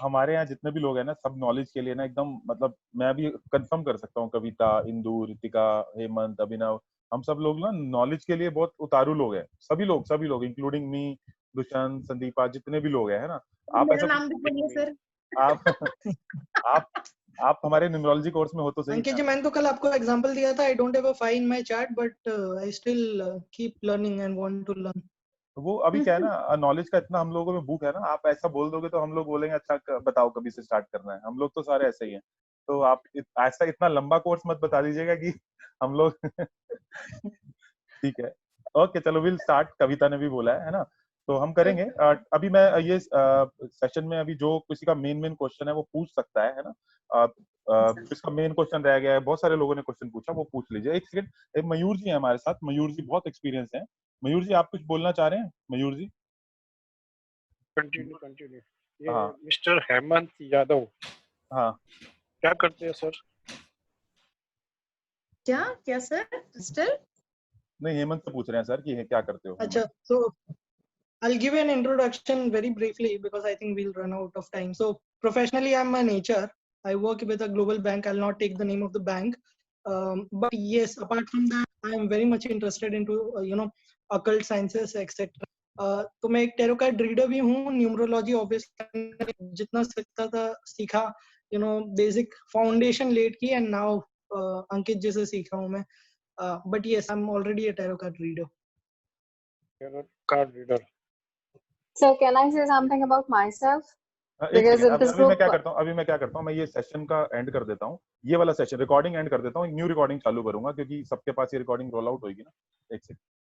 हमारे यहाँ जितने भी लोग हैं ना, सब नॉलेज के लिए ना एकदम, मतलब मैं अभी कंफर्म कर सकता हूँ, कविता, इंदु, रितिका, हेमंत, अभिनव, हम सब लोग ना नॉलेज के लिए बहुत उतारू लोग हैं, सभी लोग इंक्लूडिंग मी, दुष्यंत, संदीपा, जितने भी लोग हैं, है ना। आप मेरा ऐसा नाम भी बोलिए सर। आप हमारे न्यूमरोलॉजी कोर्स में हो तो सही। अंकित जी, मैंने तो कल आपको एग्जांपल दिया था, I don't have a 5 in my chart but I still keep learning and want to learn. वो अभी क्या है ना, नॉलेज का इतना हम लोगों में भूख है ना, आप ऐसा बोल दोगे तो हम लोग बोलेंगे अच्छा बताओ कभी से स्टार्ट करना है, हम लोग तो सारे ऐसे ही हैं। तो आप ऐसा इतना लंबा कोर्स मत बता दीजिएगा कि हम लोग ठीक है, ओके चलो विल स्टार्ट, कविता ने भी बोला है ना, तो हम करेंगे। अभी मैं ये सेशन में अभी जो किसी का मेन क्वेश्चन है वो पूछ सकता है ना, जिसका मेन क्वेश्चन रह गया है, बहुत सारे लोगों ने क्वेश्चन पूछा, वो पूछ लीजिए। एक सेकंड, मयूर जी है हमारे साथ, मयूर जी बहुत एक्सपीरियंस है। मयूर जी आप कुछ बोलना चाह रहे हैं? मयूर जी कंटिन्यू। ये हाँ। मिस्टर हेमंत यादव, हाँ, क्या करते हैं सर? क्या सर? क्रिस्टल नहीं, हेमंत से पूछ रहे हैं सर कि क्या करते हो। अच्छा, so I'll give you an introduction very briefly because I think we'll run out of time. So professionally, I'm an HR. I work with a global bank. I'll not take the name of the bank. But yes, apart from that, I am very much interested into occult sciences, etc. तो मैं एक tarot card reader भी हूँ, numerology obviously जितना सकता था सीखा, basic foundation laid की, and now अंकित जी से सीखा हूँ मैं. But yes, I'm already a tarot card reader. Tarot card reader. So can I say something about myself? Because अभी मैं क्या करता हूँ, मैं ये सेशन का एंड कर देता हूँ, ये वाला सेशन रिकॉर्डिंग एंड कर देता हूँ, न्यू रिकॉर्डिंग चालू करूंगा क्योंकि सबके पास ये रिकॉर्डिंग रोल आउट होगी ना। एक सेकंड।